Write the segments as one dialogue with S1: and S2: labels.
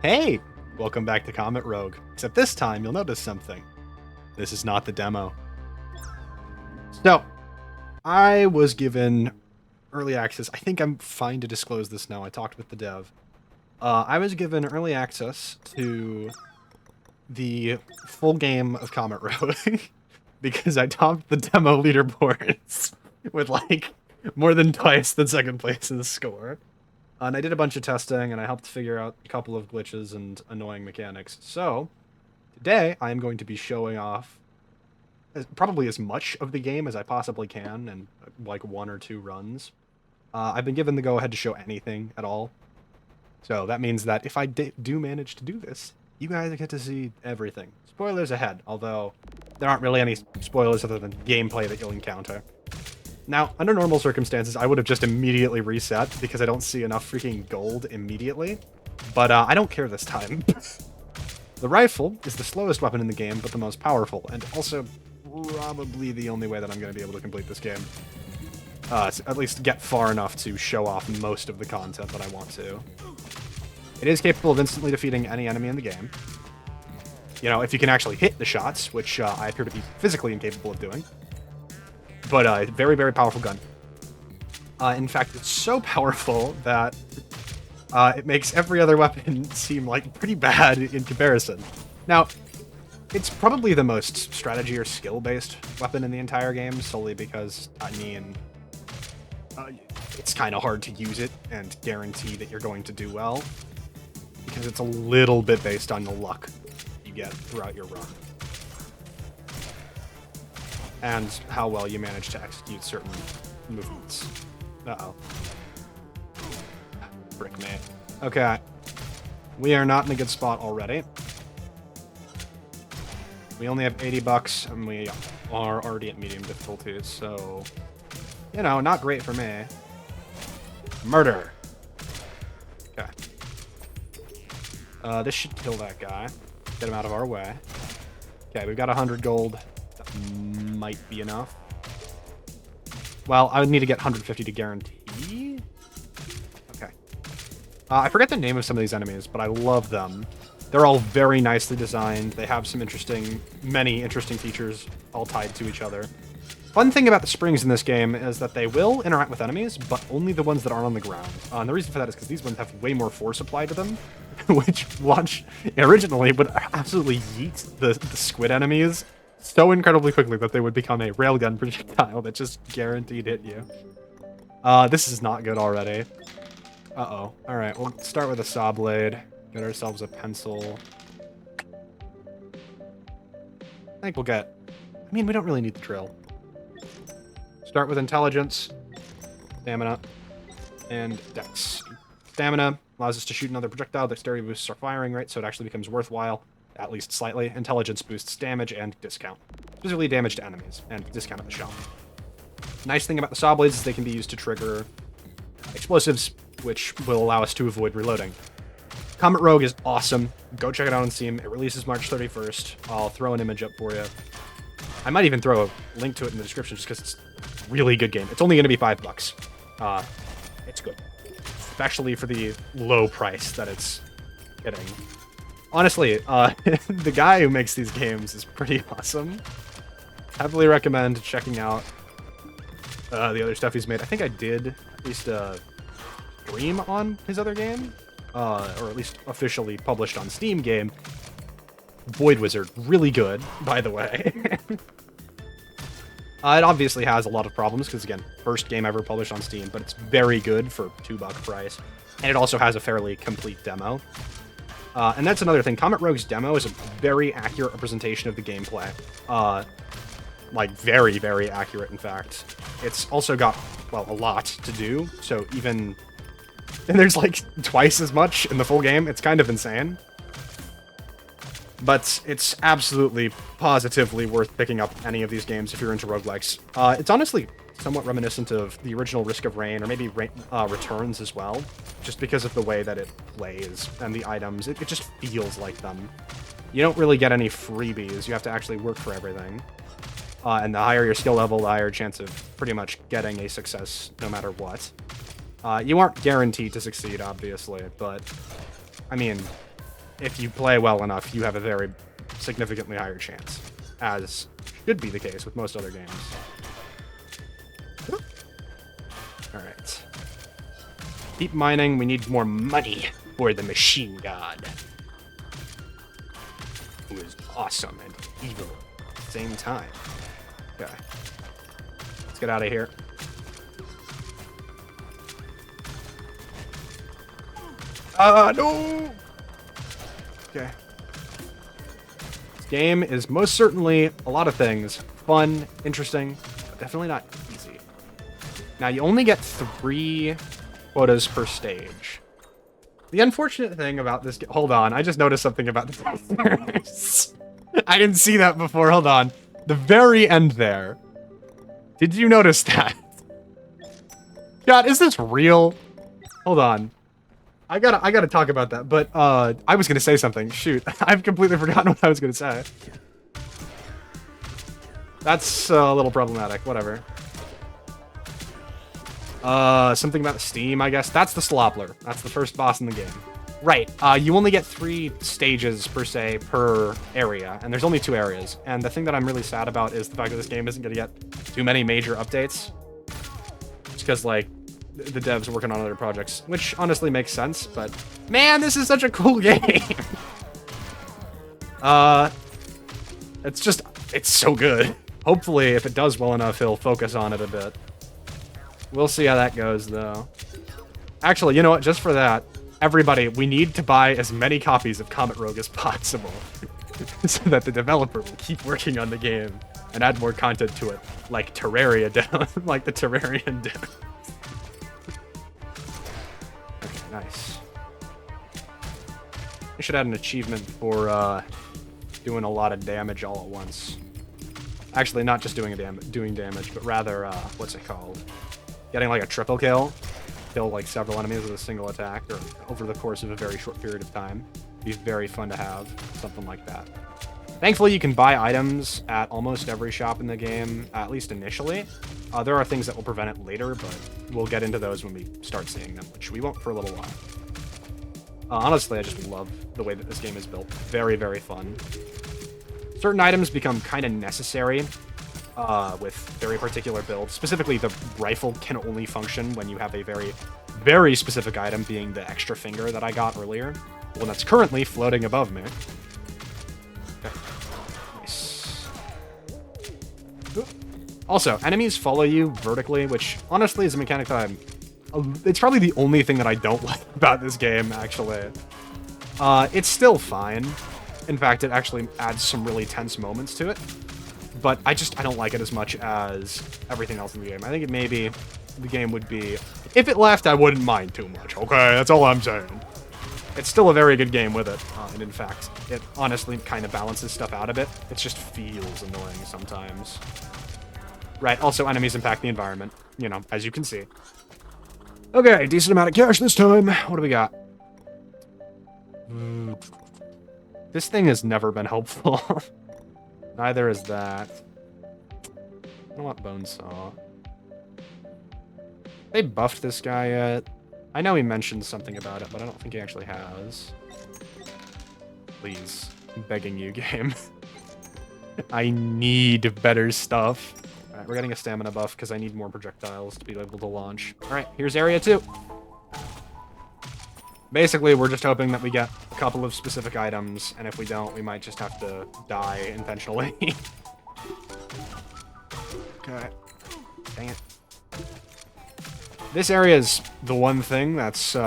S1: Hey! Welcome back to Comet Rogue. Except this time, you'll notice something. This is not the demo. So, I was given early access. I think I'm fine to disclose this now. I talked with the dev. I was given early access to the full game of Comet Rogue because I topped the demo leaderboards with like more than twice the second place in the score. And I did a bunch of testing, and I helped figure out a couple of glitches and annoying mechanics. So, today, I am going to be showing off probably as much of the game as I possibly can in like one or two runs. I've been given the go-ahead to show anything at all. So that means that if I do manage to do this, you guys get to see everything. Spoilers ahead, although there aren't really any spoilers other than gameplay that you'll encounter. Now, under normal circumstances, I would have just immediately reset because I don't see enough freaking gold immediately. But I don't care this time. The rifle is the slowest weapon in the game, but the most powerful, and also probably the only way that I'm going to be able to complete this game. At least get far enough to show off most of the content that I want to. It is capable of instantly defeating any enemy in the game. You know, if you can actually hit the shots, which I appear to be physically incapable of doing. But very, very powerful gun. In fact, it's so powerful that it makes every other weapon seem like pretty bad in comparison. Now, it's probably the most strategy or skill-based weapon in the entire game, solely because, I mean, it's kind of hard to use it and guarantee that you're going to do well, because it's a little bit based on the luck you get throughout your run. And how well you manage to execute certain movements. Uh-oh. Frick me. Okay. We are not in a good spot already. We only have 80 bucks, and we are already at medium difficulty, so... You know, not great for me. Murder! Okay. This should kill that guy. Get him out of our way. Okay, we've got 100 gold. That might be enough. Well, I would need to get 150 to guarantee. Okay. I forget the name of some of these enemies, but I love them. They're all very nicely designed. They have some many interesting features all tied to each other. Fun thing about the springs in this game is that they will interact with enemies, but only the ones that aren't on the ground. And the reason for that is because these ones have way more force applied to them, which originally would absolutely yeet the squid enemies so incredibly quickly that they would become a railgun projectile that just guaranteed hit you. This is not good already. Uh-oh. Alright, we'll start with a saw blade. Get ourselves a pencil. I think we'll get... I mean, we don't really need the drill. Start with intelligence, stamina, and dex. Stamina allows us to shoot another projectile. Dexterity boosts our firing rate, so it actually becomes worthwhile, at least slightly. Intelligence boosts damage and discount. Specifically damage to enemies, and discount at the shop. Nice thing about the saw blades is they can be used to trigger explosives, which will allow us to avoid reloading. Comet Rogue is awesome. Go check it out on Steam. It releases March 31st. I'll throw an image up for you. I might even throw a link to it in the description just because it's a really good game. It's only going to be $5. It's good. Especially for the low price that it's getting. Honestly, the guy who makes these games is pretty awesome. Heavily recommend checking out the other stuff he's made. I think I did at least a stream on his other game. Or at least officially published on Steam game. Void Wizard, really good, by the way. It obviously has a lot of problems, because again, first game ever published on Steam, but it's very good for $2 price. And it also has a fairly complete demo. And that's another thing, Comet Rogue's demo is a very accurate representation of the gameplay. Like, very, very accurate, in fact. It's also got, well, a lot to do, so even... And there's like twice as much in the full game. It's kind of insane. But it's absolutely, positively worth picking up any of these games if you're into roguelikes. It's honestly somewhat reminiscent of the original Risk of Rain, or maybe Returns as well. Just because of the way that it plays and the items. It just feels like them. You don't really get any freebies. You have to actually work for everything. And the higher your skill level, the higher chance of pretty much getting a success no matter what. You aren't guaranteed to succeed, obviously, but, I mean, if you play well enough, you have a very significantly higher chance, as should be the case with most other games. All right. Keep mining. We need more money for the machine god, who is awesome and evil at the same time. Okay. Let's get out of here. No! Okay. This game is most certainly a lot of things. Fun, interesting, but definitely not easy. Now, you only get 3 quotas per stage. The unfortunate thing about this... Hold on, I just noticed something about the testers. I didn't see that before. Hold on. The very end there. Did you notice that? God, is this real? Hold on. I gotta talk about that, but I was gonna say something. Shoot, I've completely forgotten what I was gonna say. That's a little problematic. Whatever. Something about Steam, I guess. That's the Sloppler. That's the first boss in the game. Right. You only get 3 stages per se per area, and there's only 2 areas. And the thing that I'm really sad about is the fact that this game isn't gonna get too many major updates. Just because, like, the devs working on other projects, which honestly makes sense, but man, this is such a cool game. It's so good. Hopefully, if it does well enough, he'll focus on it a bit. We'll see how that goes, though. Actually, you know what? Just for that, everybody, we need to buy as many copies of Comet Rogue as possible so that the developer will keep working on the game and add more content to it, like Terraria down, like the Terrarian down. Nice. I should add an achievement for doing a lot of damage all at once. Actually, not just doing damage, but rather, what's it called? Getting like a triple kill. Kill like several enemies with a single attack, or over the course of a very short period of time. Be very fun to have, something like that. Thankfully, you can buy items at almost every shop in the game, at least initially. There are things that will prevent it later, but we'll get into those when we start seeing them, which we won't for a little while. Honestly, I just love the way that this game is built. Very, very fun. Certain items become kind of necessary with very particular builds. Specifically, the rifle can only function when you have a very, very specific item, being the extra finger that I got earlier. The one that's currently floating above me. Okay. Nice. Also, enemies follow you vertically, which honestly is a mechanic that it's probably the only thing that I don't like about this game, actually. It's still fine. In fact, it actually adds some really tense moments to it. But I don't like it as much as everything else in the game. I think maybe the game would be... If it left, I wouldn't mind too much. Okay, that's all I'm saying. It's still a very good game with it. And in fact, it honestly kind of balances stuff out a bit. It just feels annoying sometimes. Right, also enemies impact the environment, you know, as you can see. Okay, decent amount of cash this time. What do we got? This thing has never been helpful. Neither is that. I don't want Bone Saw. They buffed this guy yet? I know he mentioned something about it, but I don't think he actually has. Please. I'm begging you, game. I need better stuff. Alright, we're getting a stamina buff because I need more projectiles to be able to launch. Alright, here's area 2. Basically, we're just hoping that we get a couple of specific items, and if we don't, we might just have to die intentionally. Okay. Dang it. This area is the one thing that's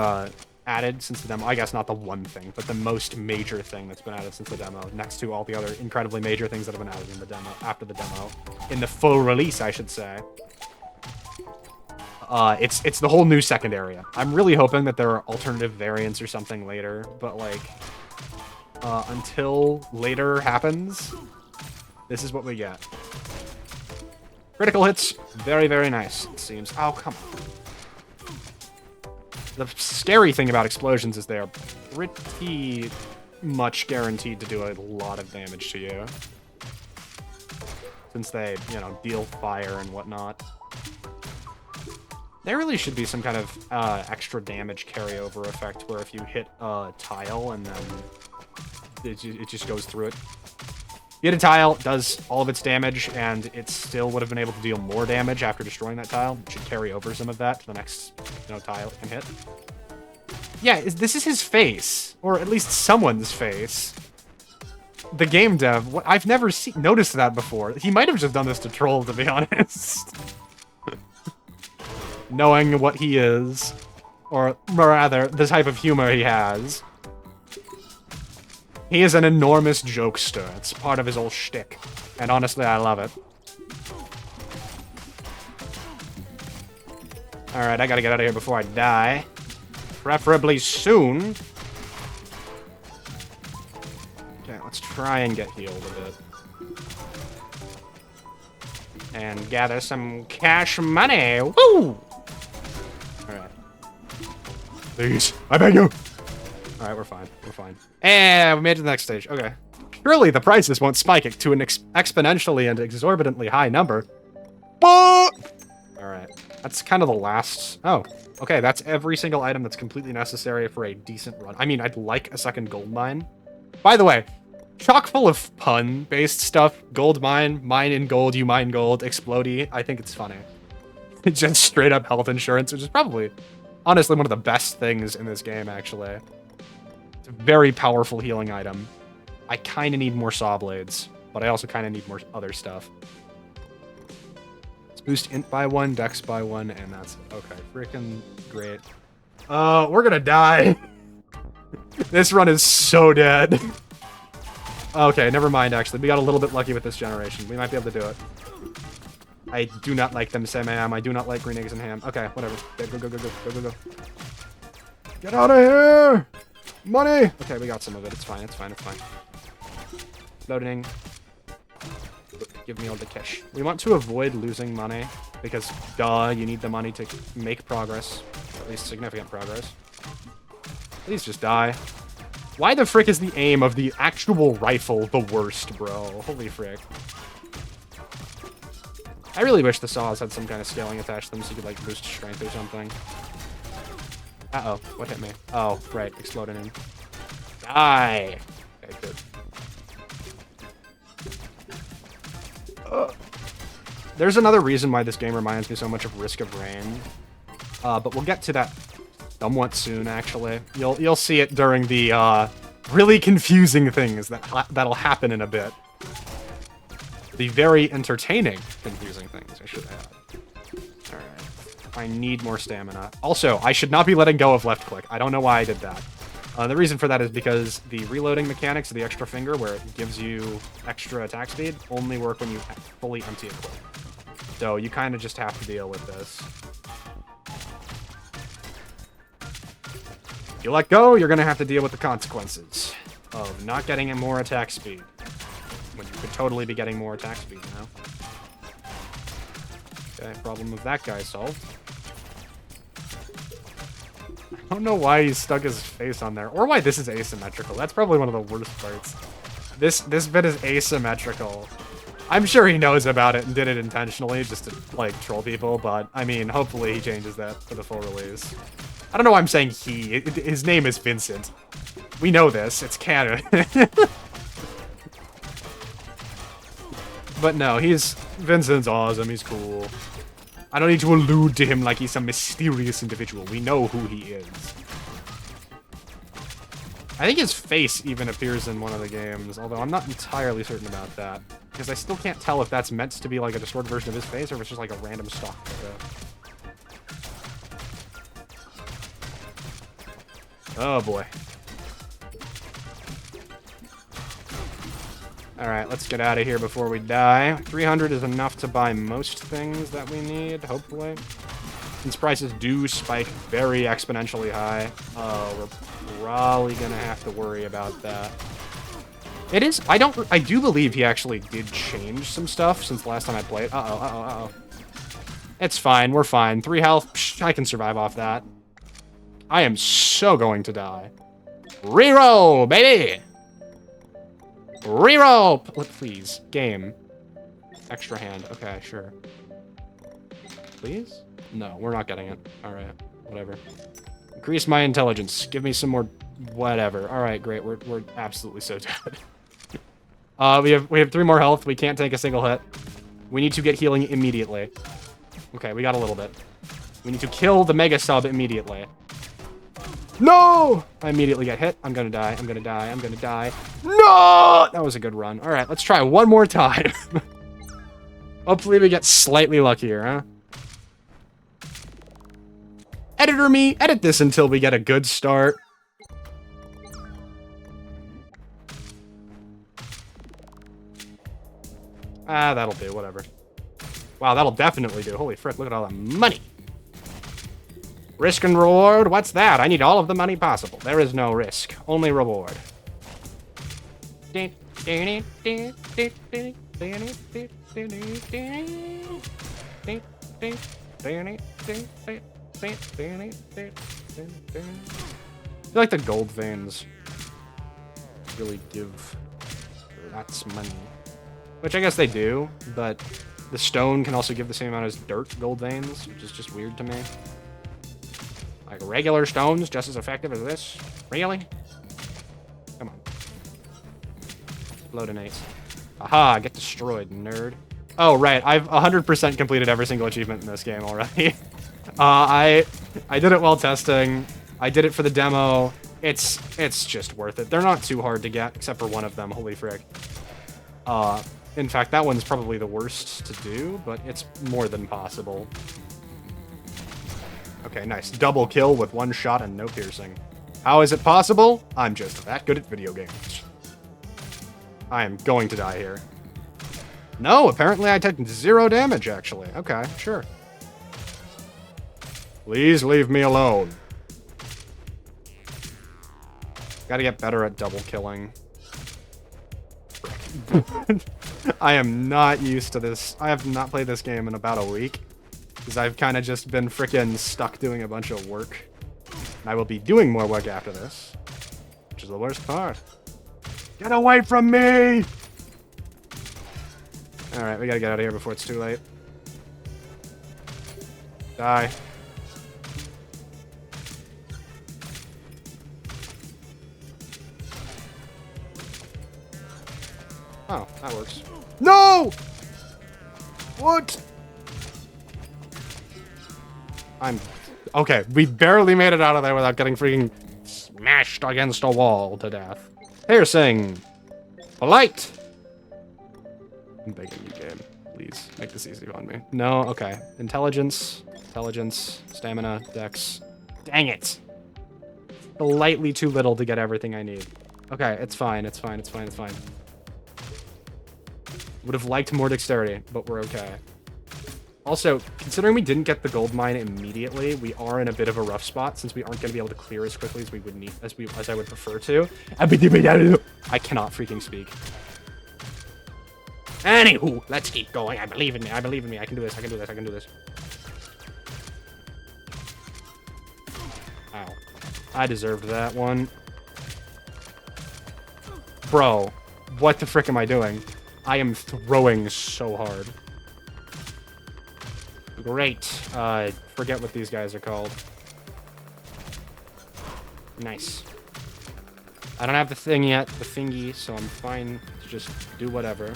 S1: added since the demo. I guess not the one thing, but the most major thing that's been added since the demo, next to all the other incredibly major things that have been added in the demo, after the demo. In the full release, I should say. It's the whole new second area. I'm really hoping that there are alternative variants or something later, but like, until later happens, this is what we get. Critical hits, very, very nice, it seems. Oh, come on. The scary thing about explosions is they are pretty much guaranteed to do a lot of damage to you. Since they, you know, deal fire and whatnot. There really should be some kind of extra damage carryover effect where if you hit a tile and then It just goes through it. The other tile does all of its damage, and it still would have been able to deal more damage after destroying that tile. It should carry over some of that to the next, tile it can hit. Yeah, this is his face, or at least someone's face. The game dev, I've never noticed that before. He might have just done this to troll, to be honest. Knowing what he is, or rather, the type of humor he has. He is an enormous jokester. It's part of his whole shtick. And honestly, I love it. Alright, I gotta get out of here before I die. Preferably soon. Okay, let's try and get healed a bit. And gather some cash money. Woo! Alright. Please, I beg you! Alright, we're fine. We're fine. And we made it to the next stage. Okay. Surely the prices won't spike it to an exponentially and exorbitantly high number. Alright. That's kind of the last... Oh. Okay, that's every single item that's completely necessary for a decent run. I mean, I'd like a second gold mine. By the way, chock full of pun-based stuff. Gold mine, mine in gold, you mine gold, explodey. I think it's funny. It's just straight up health insurance, which is probably, honestly, one of the best things in this game, actually. It's a very powerful healing item. I kind of need more saw blades, but I also kind of need more other stuff. Let's boost int by 1, dex by 1, and that's it. Okay, freaking great. We're gonna die. This run is so dead. Okay, never mind, actually. We got a little bit lucky with this generation. We might be able to do it. I do not like them, Sam. I do not like green eggs and ham. Okay, whatever. Go. Get out of here! Money! Okay, we got some of it. It's fine. Loading. Give me all the cash. We want to avoid losing money because, duh, you need the money to make progress. At least significant progress. Please just die. Why the frick is the aim of the actual rifle the worst, bro? Holy frick. I really wish the saws had some kind of scaling attached to them so you could, like, boost strength or something. Uh-oh. What hit me? Oh, right. Exploding in. Die! Okay, good. There's another reason why this game reminds me so much of Risk of Rain. But we'll get to that somewhat soon, actually. You'll see it during the, really confusing things that'll happen in a bit. The very entertaining confusing things, I should add. Alright. I need more stamina. Also, I should not be letting go of left click. I don't know why I did that. The reason for that is because the reloading mechanics of the extra finger, where it gives you extra attack speed, only work when you fully empty a clip. So you kind of just have to deal with this. If you let go, you're going to have to deal with the consequences of not getting more attack speed. When you could totally be getting more attack speed, you know? Okay, problem with that guy solved. I don't know why he stuck his face on there, or why this is asymmetrical. That's probably one of the worst parts. This bit is asymmetrical. I'm sure he knows about it and did it intentionally just to, like, troll people, but, I mean, hopefully he changes that for the full release. I don't know why I'm saying he. His name is Vincent. We know this. It's canon. But no, Vincent's awesome. He's cool. I don't need to allude to him like he's some mysterious individual. We know who he is. I think his face even appears in one of the games, although I'm not entirely certain about that. Because I still can't tell if that's meant to be like a distorted version of his face or if it's just like a random stock photo. Oh boy. Alright, let's get out of here before we die. 300 is enough to buy most things that we need, hopefully. Since prices do spike very exponentially high, we're probably gonna have to worry about that. It is, I do believe he actually did change some stuff since the last time I played. Uh-oh. It's fine, we're fine. 3 health, psh, I can survive off that. I am so going to die. Reroll, baby! Reroll! Please. Game. Extra hand. Okay, sure. Please? No, we're not getting it. Alright, whatever. Increase my intelligence. Give me some more Whatever. All right, great. We're absolutely so dead. We have 3 more health. We can't take a single hit. We need to get healing immediately. Okay, we got a little bit. We need to kill the Mega Sub immediately. No! I immediately get hit. I'm gonna die. I'm gonna die. I'm gonna die. No! That was a good run. All right, let's try one more time. Hopefully we get slightly luckier, huh? Editor me, edit this until we get a good start. Ah, that'll do, whatever. Wow, that'll definitely do. Holy frick, look at all the money. Risk and reward, what's that? I need all of the money possible. There is no risk, only reward. I feel like the gold veins really give lots of money. Which I guess they do, but the stone can also give the same amount as dirt gold veins, which is just weird to me. Like regular stones, just as effective as this? Really? Come on. Loadinate. Aha, get destroyed, nerd. Oh, right, I've 100% completed every single achievement in this game already. I did it while testing. I did it for the demo. It's just worth it. They're not too hard to get, except for one of them. Holy frick. In fact, that one's probably the worst to do, but it's more than possible. Okay, nice. Double kill with 1 shot and no piercing. How is it possible? I'm just that good at video games. I am going to die here. No, apparently I took 0 damage, actually. Okay, sure. Please leave me alone. Gotta get better at double killing. I am not used to this. I have not played this game in about a week. Because I've kind of just been freaking stuck doing a bunch of work. And I will be doing more work after this. Which is the worst part. Get away from me! Alright, we gotta get out of here before it's too late. Die. Oh, that works. No! What? Okay, we barely made it out of there without getting freaking smashed against a wall to death. They're saying, polite. I'm begging you, game. Please, make this easy on me. No? Okay. Intelligence, stamina, dex. Dang it! Slightly too little to get everything I need. Okay, it's fine, it's fine. Would have liked more dexterity, but we're okay. Also, considering we didn't get the gold mine immediately, we are in a bit of a rough spot since we aren't going to be able to clear as quickly as we would need, as I would prefer to. I cannot freaking speak. Anywho, let's keep going. I believe in me. I can do this. I can do this. Ow. I deserved that one. Bro, what the frick am I doing? I am throwing so hard. Great. Forget what these guys are called. Nice. I don't have the thing yet, the thingy, so I'm fine to just do whatever.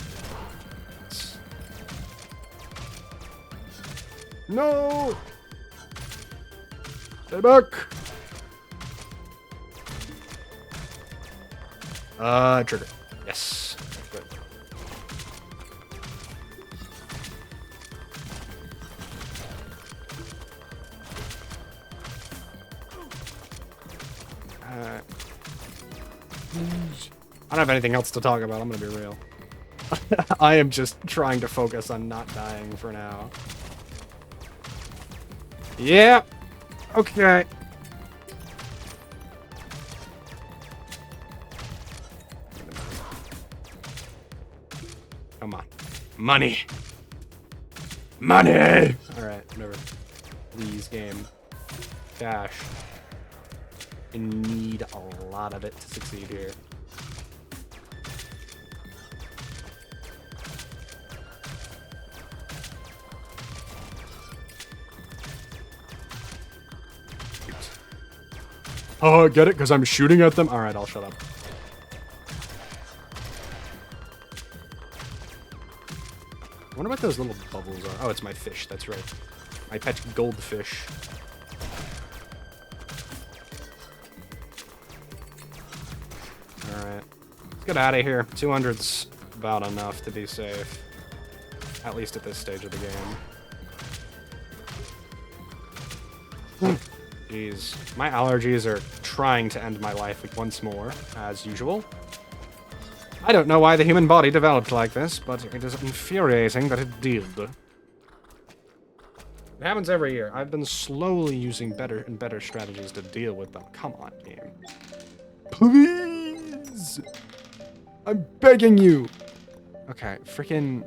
S1: No! Stay back! Trigger. Yes. Good. I don't have anything else to talk about, I'm gonna be real. I am just trying to focus on not dying for now. Yeah. Okay. Come on. Money. Money! Alright, whatever. Please, game. Cash. I need a lot of it to succeed here. Oh, get it? Because I'm shooting at them? Alright, I'll shut up. I wonder what those little bubbles are. Oh, it's my fish. That's right. My pet goldfish. Alright. Let's get out of here. 200's about enough to be safe. At least at this stage of the game. Jeez. My allergies are trying to end my life once more, as usual. I don't know why the human body developed like this, but it is infuriating that it did. It happens every year. I've been slowly using better and better strategies to deal with them. Come on, game. Please! I'm begging you! Okay, freaking...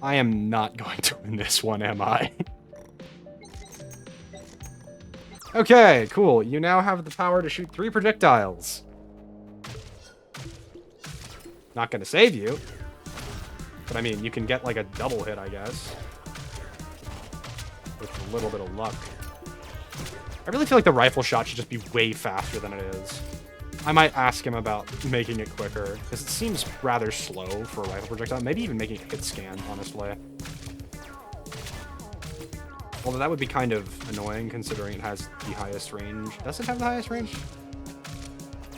S1: I am not going to win this one, am I? Okay, cool. You now have the power to shoot 3 projectiles. Not gonna save you. But I mean, you can get like a double hit, I guess. With a little bit of luck. I really feel like the rifle shot should just be way faster than it is. I might ask him about making it quicker, because it seems rather slow for a rifle projectile. Maybe even making a hit scan, honestly. Although that would be kind of annoying, considering it has the highest range. Does it have the highest range?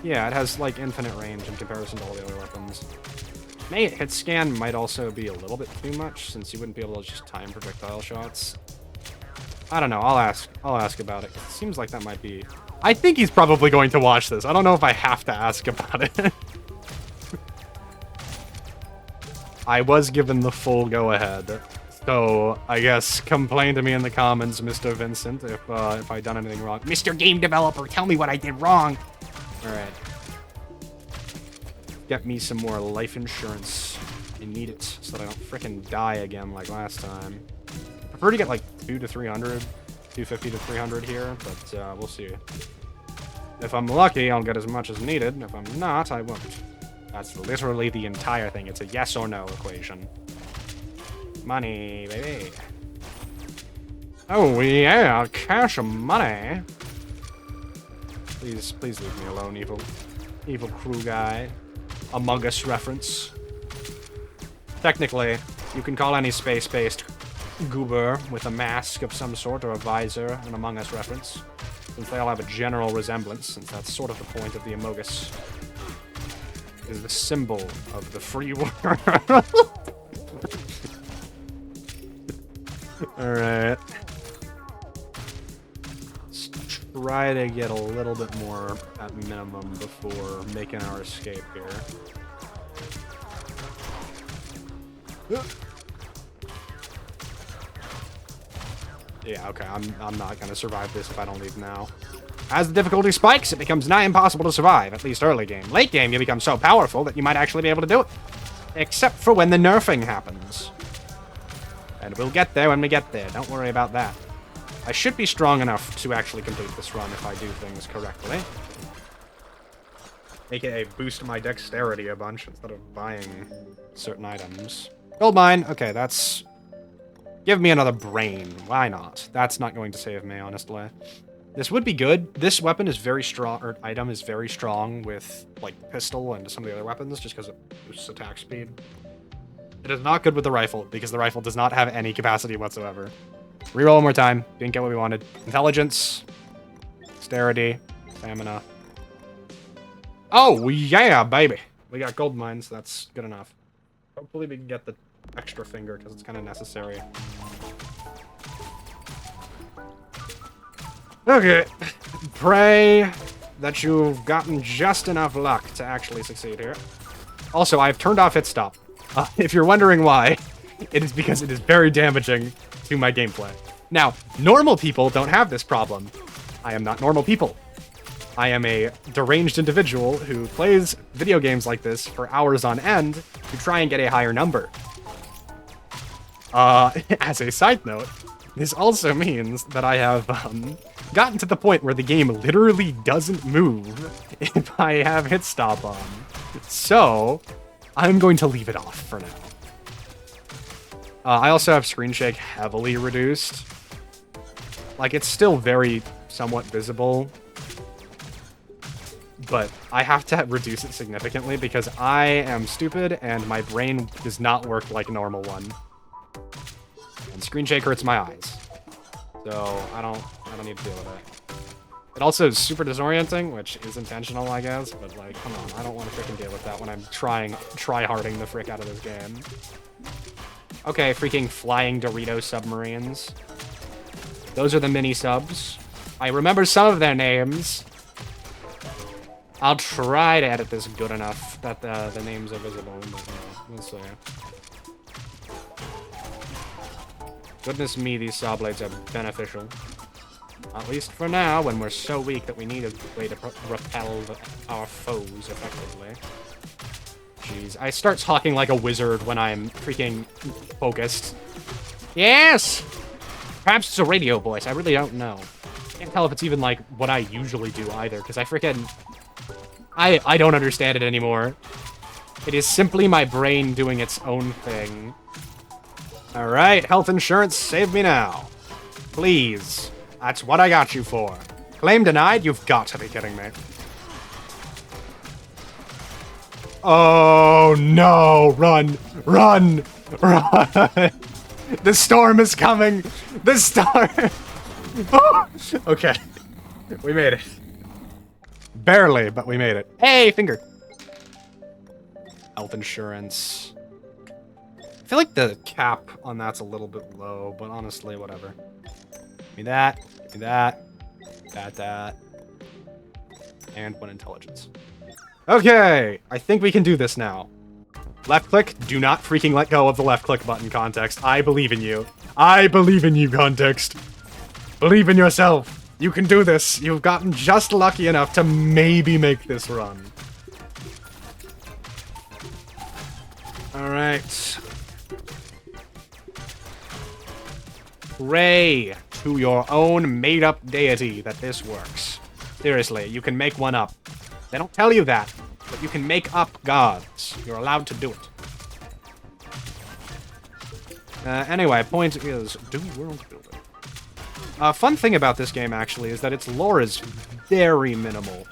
S1: Yeah, it has, like, infinite range in comparison to all the other weapons. Maybe hit scan might also be a little bit too much, since you wouldn't be able to just time projectile shots. I don't know, I'll ask about it. It seems like that might be... I think he's probably going to watch this. I don't know if I have to ask about it. I was given the full go-ahead. So, I guess, complain to me in the comments, Mr. Vincent, if I done anything wrong. Mr. Game Developer, tell me what I did wrong! Alright. Get me some more life insurance. I need it, so that I don't frickin' die again like last time. I prefer to get like 200 to 300, 250 to 300 here, but we'll see. If I'm lucky, I'll get as much as needed. If I'm not, I won't. That's literally the entire thing. It's a yes or no equation. Money, baby. Oh, yeah, cash money. Please leave me alone, evil crew guy. Among Us reference. Technically, you can call any space-based goober with a mask of some sort or a visor an Among Us reference, since they all have a general resemblance, since that's sort of the point of the Among Us. Is the symbol of the free world. Alright. Let's try to get a little bit more at minimum before making our escape here. Yeah, okay, I'm not gonna survive this if I don't leave now. As the difficulty spikes, it becomes nigh impossible to survive, at least early game. Late game, you become so powerful that you might actually be able to do it. Except for when the nerfing happens. And we'll get there when we get there, don't worry about that. I should be strong enough to actually complete this run if I do things correctly. AKA boost my dexterity a bunch instead of buying certain items. Gold mine, okay, that's... Give me another brain, why not? That's not going to save me, honestly. This would be good. This weapon is very strong, or item is very strong with, like, pistol and some of the other weapons, just because it boosts attack speed. It is not good with the rifle, because the rifle does not have any capacity whatsoever. Reroll one more time. Didn't get what we wanted. Intelligence. Dexterity. Stamina. Oh, yeah, baby. We got gold mines, so that's good enough. Hopefully we can get the extra finger, because it's kind of necessary. Okay. Pray that you've gotten just enough luck to actually succeed here. Also, I've turned off hit stop. If you're wondering why, it is because it is very damaging to my gameplay. Now, normal people don't have this problem. I am not normal people. I am a deranged individual who plays video games like this for hours on end to try and get a higher number. As a side note, this also means that I have gotten to the point where the game literally doesn't move if I have hit stop on. So, I'm going to leave it off for now. I also have screen shake heavily reduced. Like, it's still very somewhat visible, but I have to reduce it significantly because I am stupid and my brain does not work like a normal one. And screen shake hurts my eyes. So I don't need to deal with it. It also is super disorienting, which is intentional, I guess, but like, come on, I don't want to freaking deal with that when I'm try-harding the frick out of this game. Okay, freaking flying Dorito submarines. Those are the mini-subs. I remember some of their names. I'll try to edit this good enough that the names are visible. But, we'll see. Goodness me, these saw blades are beneficial. At least for now, when we're so weak that we need a way to repel our foes effectively. Jeez, I start talking like a wizard when I'm freaking focused. Yes! Perhaps it's a radio voice, I really don't know. Can't tell if it's even like what I usually do either, because I freaking... I don't understand it anymore. It is simply my brain doing its own thing. Alright, health insurance, save me now. Please. That's what I got you for. Claim denied? You've got to be kidding me. Oh no! Run! Run! Run! The storm is coming! The storm! Okay. We made it. Barely, but we made it. Hey, finger! Health insurance. I feel like the cap on that's a little bit low, but honestly, whatever. Give me that, give me that, that, and 1 intelligence. Okay, I think we can do this now. Left click, do not freaking let go of the left click button, Context. I believe in you. I believe in you, Context. Believe in yourself. You can do this. You've gotten just lucky enough to maybe make this run. Alright. Pray to your own made-up deity that this works. Seriously, you can make one up. They don't tell you that, but you can make up gods. You're allowed to do it. Anyway, point is, do world building. Fun thing about this game, actually, is that its lore is very minimal.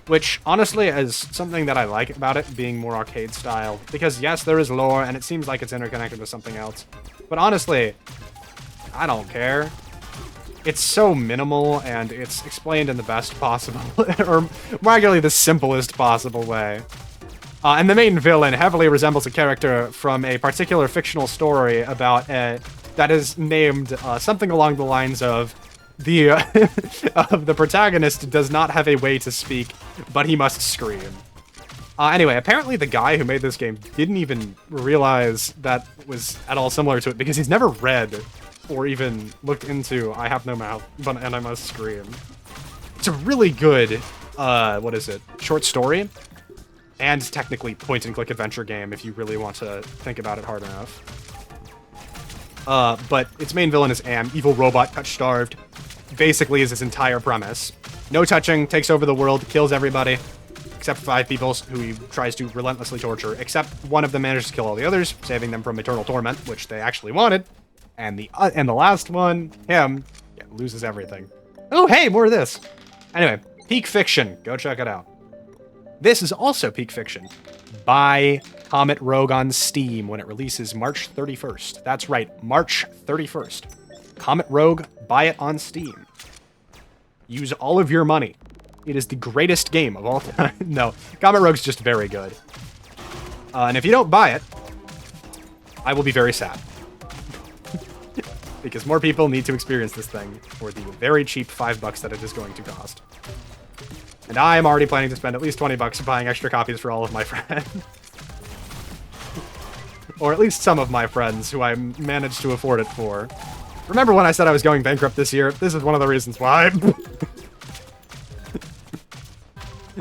S1: Which, honestly, is something that I like about it being more arcade-style. Because, yes, there is lore, and it seems like it's interconnected with something else. But honestly, I don't care. It's so minimal, and it's explained in the best possible, or regularly the simplest possible way. And the main villain heavily resembles a character from a particular fictional story about that is named something along the lines of the the protagonist does not have a way to speak, but he must scream. Anyway, apparently the guy who made this game didn't even realize that was at all similar to it because he's never read or even looked into I Have No Mouth, and I Must Scream. It's a really good, what is it, short story, and technically point-and-click adventure game if you really want to think about it hard enough. But its main villain is Am, evil robot, touch-starved. Basically is its entire premise. No touching, takes over the world, kills everybody, except 5 people who he tries to relentlessly torture, except one of them manages to kill all the others, saving them from eternal torment, which they actually wanted. And the last one, him, loses everything. Oh, hey, more of this. Anyway, Peak Fiction. Go check it out. This is also Peak Fiction. Buy Comet Rogue on Steam when it releases March 31st. That's right, March 31st. Comet Rogue, buy it on Steam. Use all of your money. It is the greatest game of all time. No, Comet Rogue's just very good. And if you don't buy it, I will be very sad. Because more people need to experience this thing for the very cheap $5 that it is going to cost. And I am already planning to spend at least $20 buying extra copies for all of my friends. Or at least some of my friends who I managed to afford it for. Remember when I said I was going bankrupt this year? This is one of the reasons why.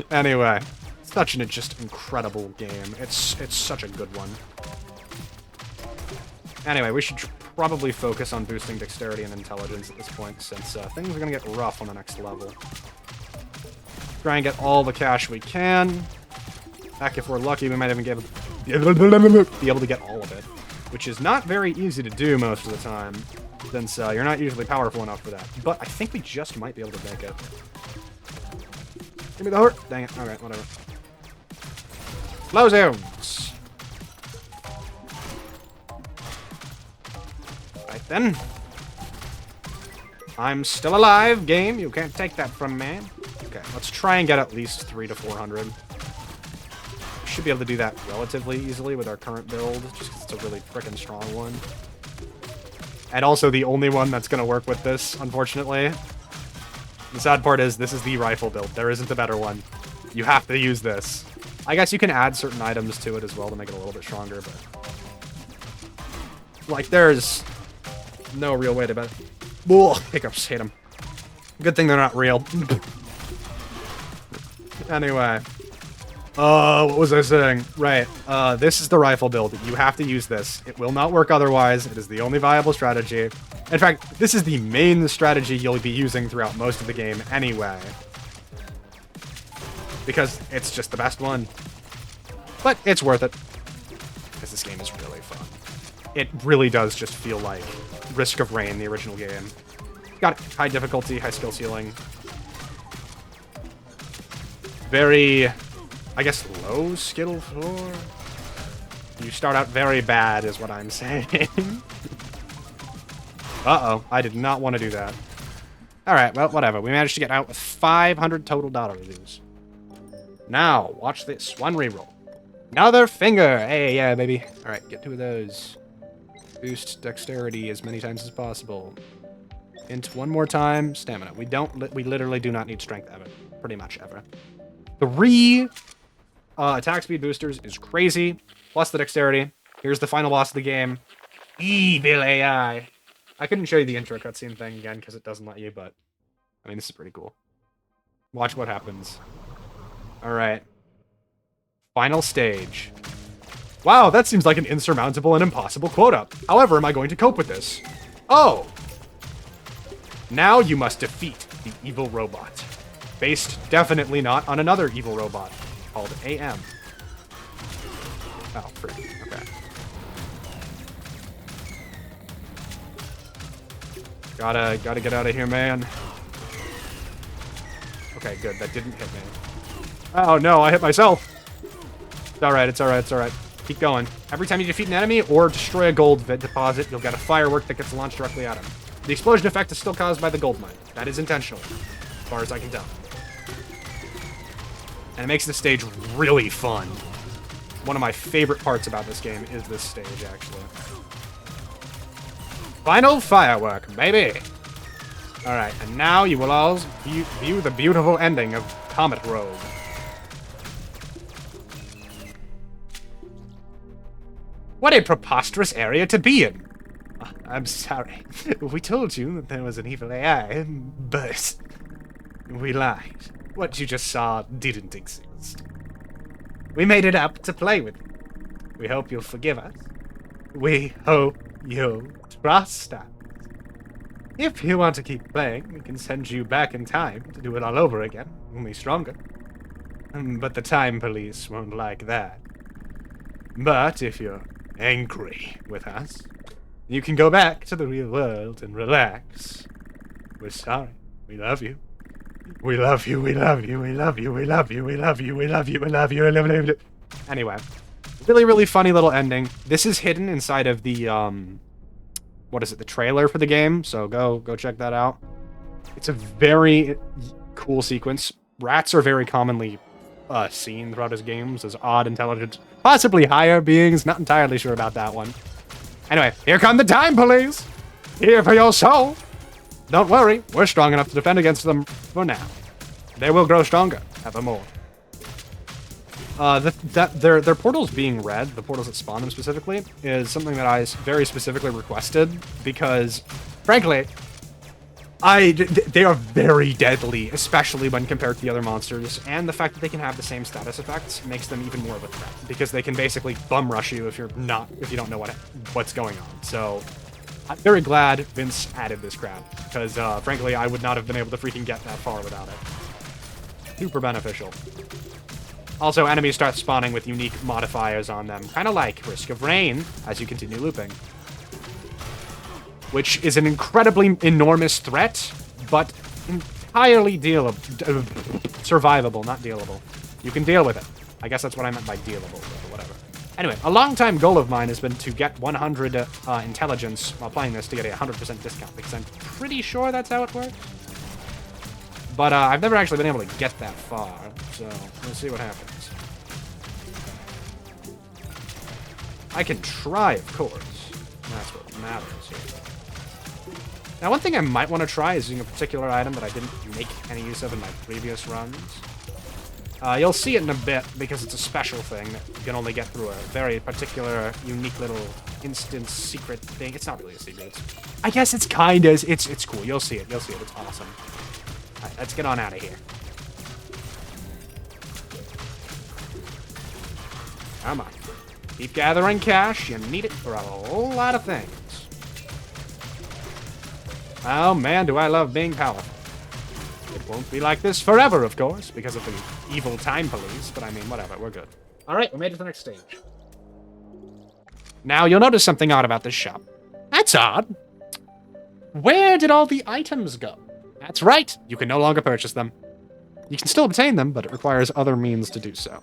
S1: Anyway, such an just incredible game. It's such a good one. Anyway, we should probably focus on boosting dexterity and intelligence at this point, since things are going to get rough on the next level. Try and get all the cash we can. Heck, if we're lucky, we might even be able to get all of it, which is not very easy to do most of the time. since you're not usually powerful enough for that. But I think we just might be able to make it. Give me the heart. Dang it. Alright, whatever. Flow zones. Right then. I'm still alive, game. You can't take that from me. Okay, let's try and get at least 300 to 400. We should be able to do that relatively easily with our current build, just because it's a really freaking strong one. And also the only one that's going to work with this, unfortunately. The sad part is this is the rifle build. There isn't a better one. You have to use this. I guess you can add certain items to it as well to make it a little bit stronger, but... like, there's no real way to bet. Ugh, hiccups, hate them. Good thing they're not real. Anyway. What was I saying? Right, this is the rifle build. You have to use this. It will not work otherwise. It is the only viable strategy. In fact, this is the main strategy you'll be using throughout most of the game anyway. Because it's just the best one. But it's worth it. Because this game is really fun. It really does just feel like Risk of Rain, the original game. Got high difficulty, high skill ceiling. Very, I guess, low skill floor? You start out very bad, is what I'm saying. Uh-oh, I did not want to do that. Alright, well, whatever. We managed to get out with 500 total dollar reviews. Now, watch this. One reroll. Another finger! Hey, yeah, baby. Alright, get 2 of those. Boost dexterity as many times as possible. Int one more time. Stamina. We literally do not need strength ever. Pretty much ever. 3 attack speed boosters is crazy. Plus the dexterity. Here's the final boss of the game. Evil AI. I couldn't show you the intro cutscene thing again because it doesn't let you, but I mean, this is pretty cool. Watch what happens. Alright. Final stage. Wow, that seems like an insurmountable and impossible quota. However, am I going to cope with this? Oh! Now you must defeat the evil robot. Based definitely not on another evil robot called AM. Oh, frick. Okay. Gotta get out of here, man. Okay, good. That didn't hit me. Oh, no, I hit myself. It's alright, it's alright, it's alright. Keep going. Every time you defeat an enemy or destroy a gold deposit, you'll get a firework that gets launched directly at him. The explosion effect is still caused by the gold mine. That is intentional, as far as I can tell. And it makes the stage really fun. One of my favorite parts about this game is this stage, actually. Final firework, baby! Alright, and now you will all view the beautiful ending of Comet Rogue. What a preposterous area to be in! I'm sorry. We told you that there was an evil AI, but we lied. What you just saw didn't exist. We made it up to play with. We hope you'll forgive us. We hope you'll trust us. If you want to keep playing, we can send you back in time to do it all over again, only stronger. But the time police won't like that. But if you're angry with us, you can go back to the real world and relax. We're sorry. We love you. We love you, we love you, we love you, we love you, we love you, we love you, we love you, we love you. Anyway, really, really funny little ending. This is hidden inside of the, what is it, the trailer for the game, so go check that out. It's a very cool sequence. Rats are very commonly seen throughout his games as odd, intelligent, possibly higher beings. Not entirely sure about that one. Anyway, here come the time police! Here for your soul! Don't worry, we're strong enough to defend against them for now. They will grow stronger, evermore. Their portals being red, the portals that spawn them specifically, is something that I very specifically requested, because, frankly, they are very deadly, especially when compared to the other monsters, and the fact that they can have the same status effects makes them even more of a threat, because they can basically bum rush you if you don't know what's going on. So I'm very glad Vince added this crap, because frankly, I would not have been able to freaking get that far without it. Super beneficial. Also, enemies start spawning with unique modifiers on them, kind of like Risk of Rain, as you continue looping. which is an incredibly enormous threat, but entirely survivable, not dealable. You can deal with it. I guess that's what I meant by dealable, or whatever. Anyway, a long-time goal of mine has been to get 100 intelligence while playing this to get a 100% discount, because I'm pretty sure that's how it works. But I've never actually been able to get that far, so we'll see what happens. I can try, of course. That's what matters here. Now, one thing I might want to try is using a particular item that I didn't make any use of in my previous runs. You'll see it in a bit, because it's a special thing that you can only get through a very particular, unique little instance secret thing. It's not really a secret. I guess it's kind of... It's cool. You'll see it. You'll see it. It's awesome. Alright, let's get on out of here. Come on. Keep gathering cash. You need it for a whole lot of things. Oh man, do I love being powerful. It won't be like this forever, of course, because of the evil time police, but I mean, whatever, we're good. Alright, we made it to the next stage. Now, you'll notice something odd about this shop. That's odd. Where did all the items go? That's right, you can no longer purchase them. You can still obtain them, but it requires other means to do so.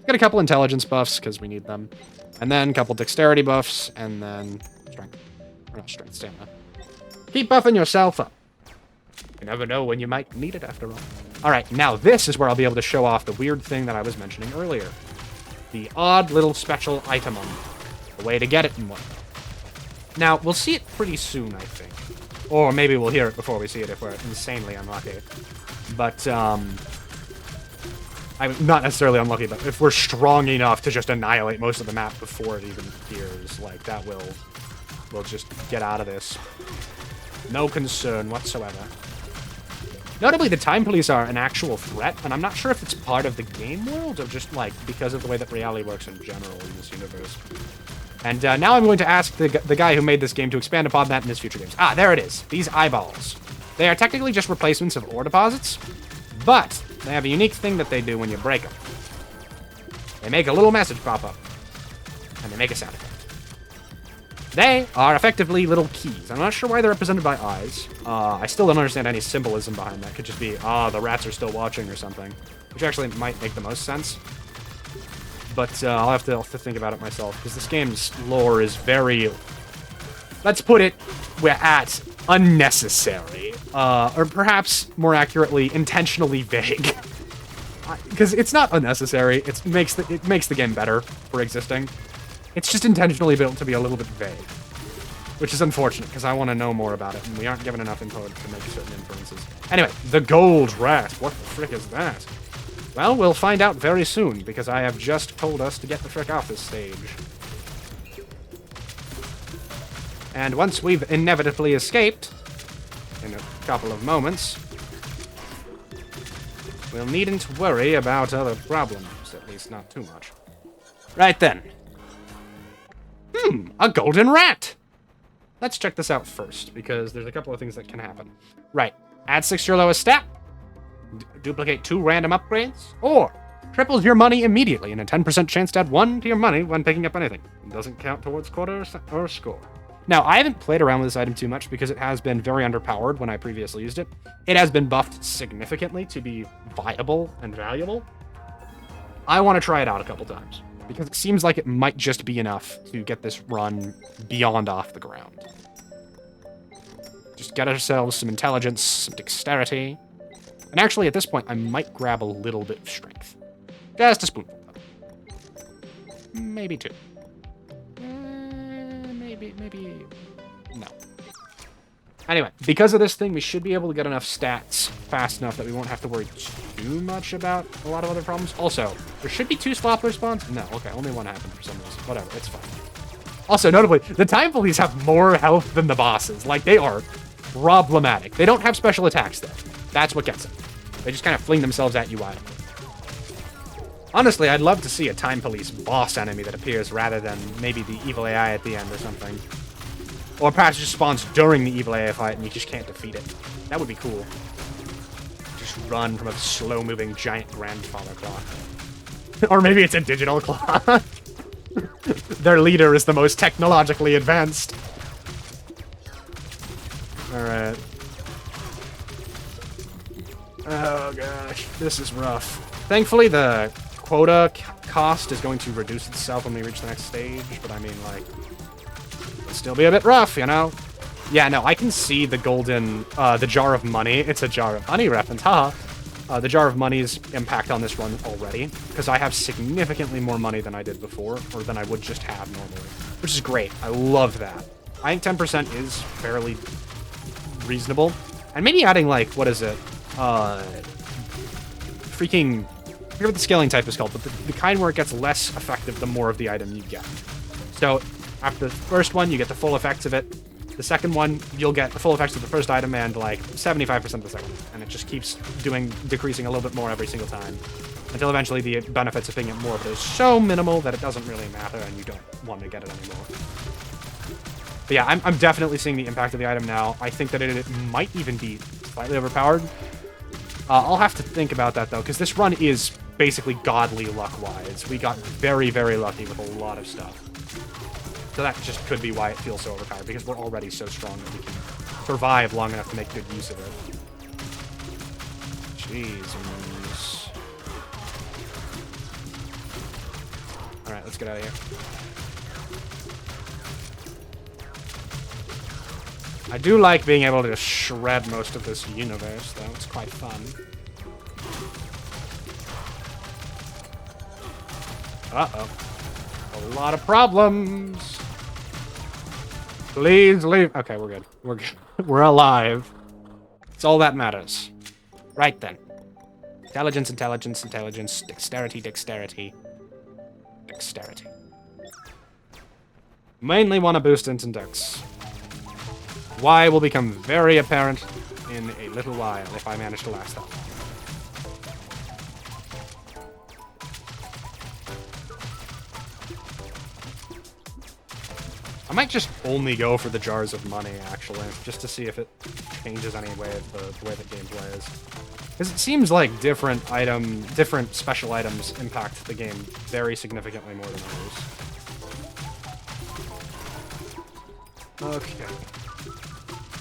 S1: Get a couple intelligence buffs, because we need them. And then a couple dexterity buffs, and then strength. Or not strength, stamina. Keep buffing yourself up. You never know when you might need it after all. Alright, now this is where I'll be able to show off the weird thing that I was mentioning earlier. The odd little special item on the way to get it and whatnot. Now, we'll see it pretty soon, I think. Or maybe we'll hear it before we see it if we're insanely unlucky. But, I'm not necessarily unlucky, but if we're strong enough to just annihilate most of the map before it even appears, like, that we'll just get out of this. No concern whatsoever. Notably, the time police are an actual threat, and I'm not sure if it's part of the game world or just, like, because of the way that reality works in general in this universe. And now I'm going to ask the guy who made this game to expand upon that in his future games. Ah, there it is. These eyeballs. They are technically just replacements of ore deposits, but they have a unique thing that they do when you break them. They make a little message pop up, and they make a sound effect. They are effectively little keys. I'm not sure why they're represented by eyes. I still don't understand any symbolism behind that. Could just be, the rats are still watching or something. Which actually might make the most sense. But I'll have to think about it myself, because this game's lore is very... Let's put it, we're at unnecessary. Or perhaps, more accurately, intentionally vague. Because it's not unnecessary. It makes the game better for existing. It's just intentionally built to be a little bit vague. Which is unfortunate, because I want to know more about it, and we aren't given enough info to make certain inferences. Anyway, the gold rat. What the frick is that? Well, we'll find out very soon, because I have just told us to get the frick off this stage. And once we've inevitably escaped, in a couple of moments, we'll needn't worry about other problems, at least not too much. Right then. A golden rat! Let's check this out first, because there's a couple of things that can happen. Right, add 6 to your lowest stat, duplicate 2 random upgrades, or triples your money immediately and a 10% chance to add 1 to your money when picking up anything. It doesn't count towards quarter or score. Now, I haven't played around with this item too much because it has been very underpowered when I previously used it. It has been buffed significantly to be viable and valuable. I want to try it out a couple times, because it seems like it might just be enough to get this run beyond off the ground. Just get ourselves some intelligence, some dexterity. And actually, at this point, I might grab a little bit of strength. Just a spoonful. Maybe 2. Maybe... No. Anyway, because of this thing, we should be able to get enough stats fast enough that we won't have to worry too much about a lot of other problems. Also, there should be 2 sloppler spawns. No, okay, only 1 happened for some reason. Whatever, it's fine. Also, notably, the time police have more health than the bosses. Like, they are problematic. They don't have special attacks, though. That's what gets them. They just kind of fling themselves at you randomly. Honestly, I'd love to see a time police boss enemy that appears rather than maybe the evil AI at the end or something. Or perhaps it just spawns during the evil AI fight and you just can't defeat it. That would be cool. Just run from a slow-moving giant grandfather clock. Or maybe it's a digital clock. Their leader is the most technologically advanced. gosh, this is rough. Thankfully, the quota cost is going to reduce itself when we reach the next stage, but I mean, like, it'll still be a bit rough, you know? Yeah, no, I can see the golden, the jar of money. It's a jar of money reference, haha. The jar of money's impact on this run already, because I have significantly more money than I did before, or than I would just have normally, which is great. I love that. I think 10% is fairly reasonable. And maybe adding, like, what is it? Freaking... I forget what the scaling type is called, but the kind where it gets less effective the more of the item you get. So, after the first one, you get the full effects of it. The second one, you'll get the full effects of the first item and, like, 75% of the second. And it just keeps decreasing a little bit more every single time. Until eventually the benefits of being at more of it is so minimal that it doesn't really matter and you don't want to get it anymore. But yeah, I'm definitely seeing the impact of the item now. I think that it might even be slightly overpowered. I'll have to think about that, though, because this run is basically godly luck-wise. We got very, very lucky with a lot of stuff. So that just could be why it feels so overpowered, because we're already so strong that we can survive long enough to make good use of it. Jeez. Alright, let's get out of here. I do like being able to shred most of this universe, though. It's quite fun. Uh-oh. A lot of problems. Please leave. Okay, we're good. We're good. We're alive. It's all that matters. Right then. Intelligence, intelligence, intelligence. Dexterity, dexterity. Dexterity. Mainly want to boost int and dex. Why will become very apparent in a little while if I manage to last that long. I might just only go for the jars of money, actually, just to see if it changes any way of the way the gameplay is. Because it seems like different special items impact the game very significantly more than others. Okay.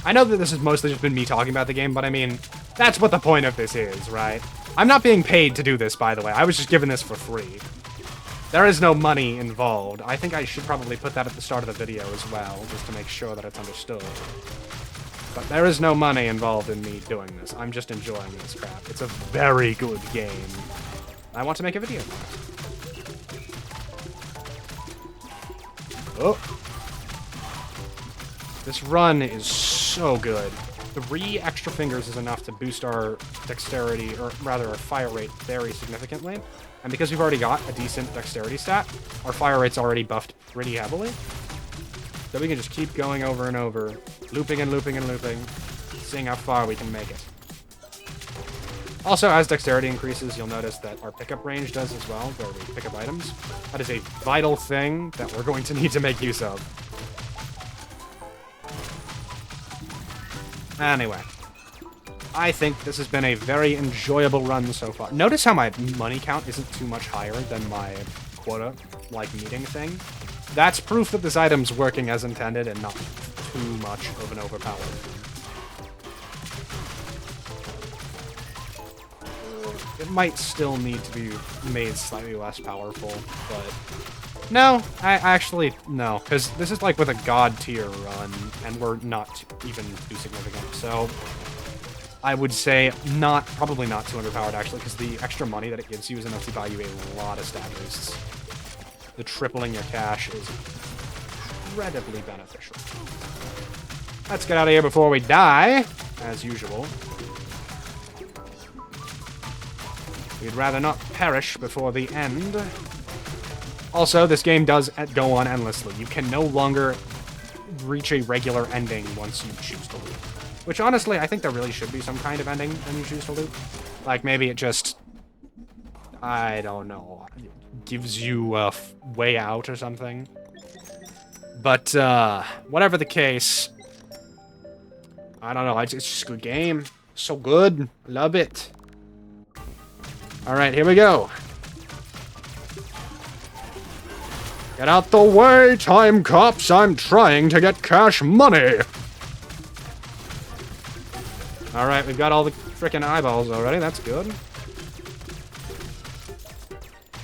S1: I know that this has mostly just been me talking about the game, but I mean, that's what the point of this is, right? I'm not being paid to do this, by the way. I was just given this for free. There is no money involved. I think I should probably put that at the start of the video as well, just to make sure that it's understood. But there is no money involved in me doing this. I'm just enjoying this crap. It's a very good game. I want to make a video about it. Oh. This run is so good. 3 extra fingers is enough to boost our dexterity, or rather our fire rate, very significantly. And because we've already got a decent dexterity stat, our fire rate's already buffed pretty heavily. So we can just keep going over and over, looping and looping and looping, seeing how far we can make it. Also, as dexterity increases, you'll notice that our pickup range does as well, where we pick up items. That is a vital thing that we're going to need to make use of. Anyway, I think this has been a very enjoyable run so far. Notice how my money count isn't too much higher than my quota, like, meeting thing. That's proof that this item's working as intended and not too much of an overpower. It might still need to be made slightly less powerful, but... No, no, because this is like with a god tier run, and we're not even too significant, so I would say probably not too underpowered, actually, because the extra money that it gives you is enough to buy you a lot of stat boosts. The tripling your cash is incredibly beneficial. Let's get out of here before we die, as usual. We'd rather not perish before the end. Also, this game does go on endlessly. You can no longer reach a regular ending once you choose to loop. Which, honestly, I think there really should be some kind of ending when you choose to loop. Like, maybe it just... I don't know. Gives you a way out or something. But, whatever the case... I don't know. It's just a good game. So good. Love it. Alright, here we go. Get out the way, time cops! I'm trying to get cash money! Alright, we've got all the frickin' eyeballs already. That's good.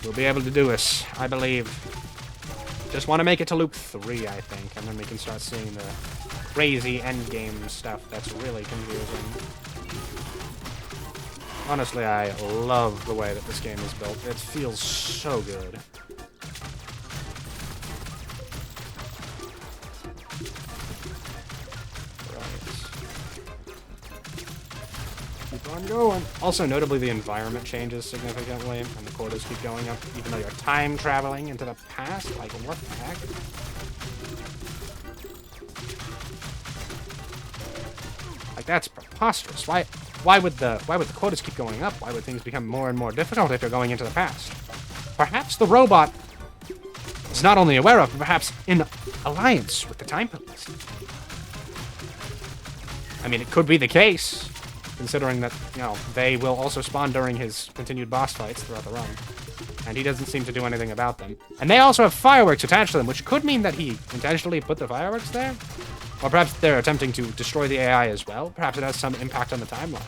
S1: We'll be able to do this, I believe. Just want to make it to loop 3, I think, and then we can start seeing the crazy endgame stuff that's really confusing. Honestly, I love the way that this game is built. It feels so good. Keep on going. Also, notably, the environment changes significantly, and the quotas keep going up, even though you're time traveling into the past. Like, what the heck? Like, that's preposterous. Why would the quotas keep going up? Why would things become more and more difficult if you're going into the past? Perhaps the robot is not only aware of, but perhaps in alliance with the time police. I mean, it could be the case, considering that, you know, they will also spawn during his continued boss fights throughout the run. And he doesn't seem to do anything about them. And they also have fireworks attached to them, which could mean that he intentionally put the fireworks there. Or perhaps they're attempting to destroy the AI as well. Perhaps it has some impact on the timeline.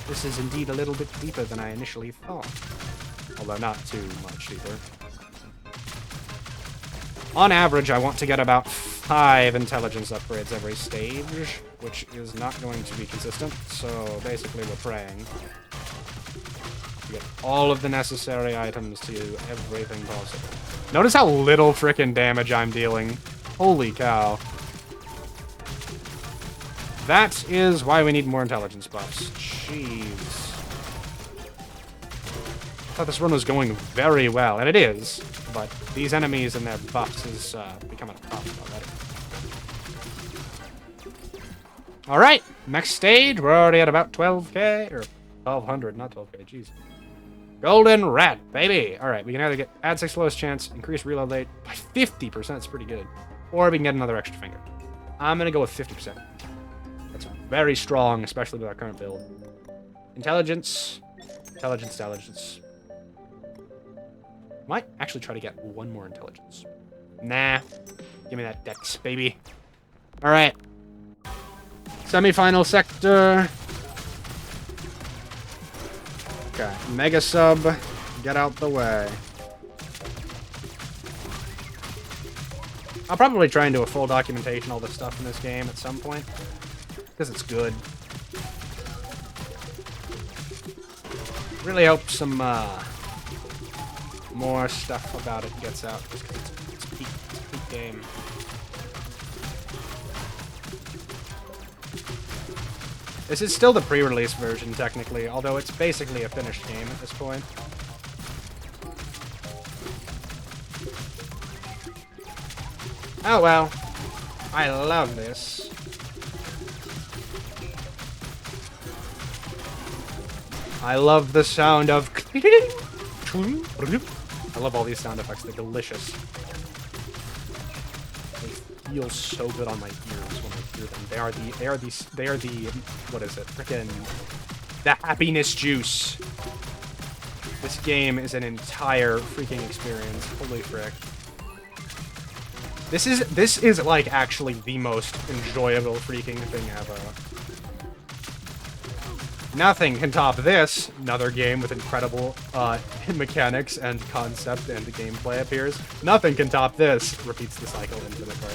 S1: This is indeed a little bit deeper than I initially thought. Although not too much deeper. On average, I want to get about 5 intelligence upgrades every stage, which is not going to be consistent. So basically we're praying to get all of the necessary items to everything possible. Notice how little frickin' damage I'm dealing. Holy cow. That is why we need more intelligence buffs. Jeez. I thought this run was going very well, and it is, but these enemies and their buffs is becoming a problem already. Alright, next stage. We're already at about 12k, or 1200, not 12k, jeez. Golden rat, baby! Alright, we can either add 6 lowest chance, increase reload rate by 50%, it's pretty good. Or we can get another extra finger. I'm gonna go with 50%. That's very strong, especially with our current build. Intelligence. Intelligence. Might actually try to get 1 more intelligence. Nah. Give me that dex, baby. Alright. Semi-final sector. Okay, Mega Sub, get out the way. I'll probably try and do a full documentation of all the stuff in this game at some point, because it's good. Really hope some more stuff about it gets out, just because it's a peak game. This is still the pre-release version, technically, although it's basically a finished game at this point. Oh well. I love this. I love the sound of... I love all these sound effects, they're delicious. They feel so good on my ears when I hear them. They are the, what is it? Frickin' the happiness juice. This game is an entire freaking experience. Holy frick. This is like actually the most enjoyable freaking thing ever. Nothing can top this. Another game with incredible mechanics and concept and gameplay appears. Nothing can top this. Repeats the cycle infinitely.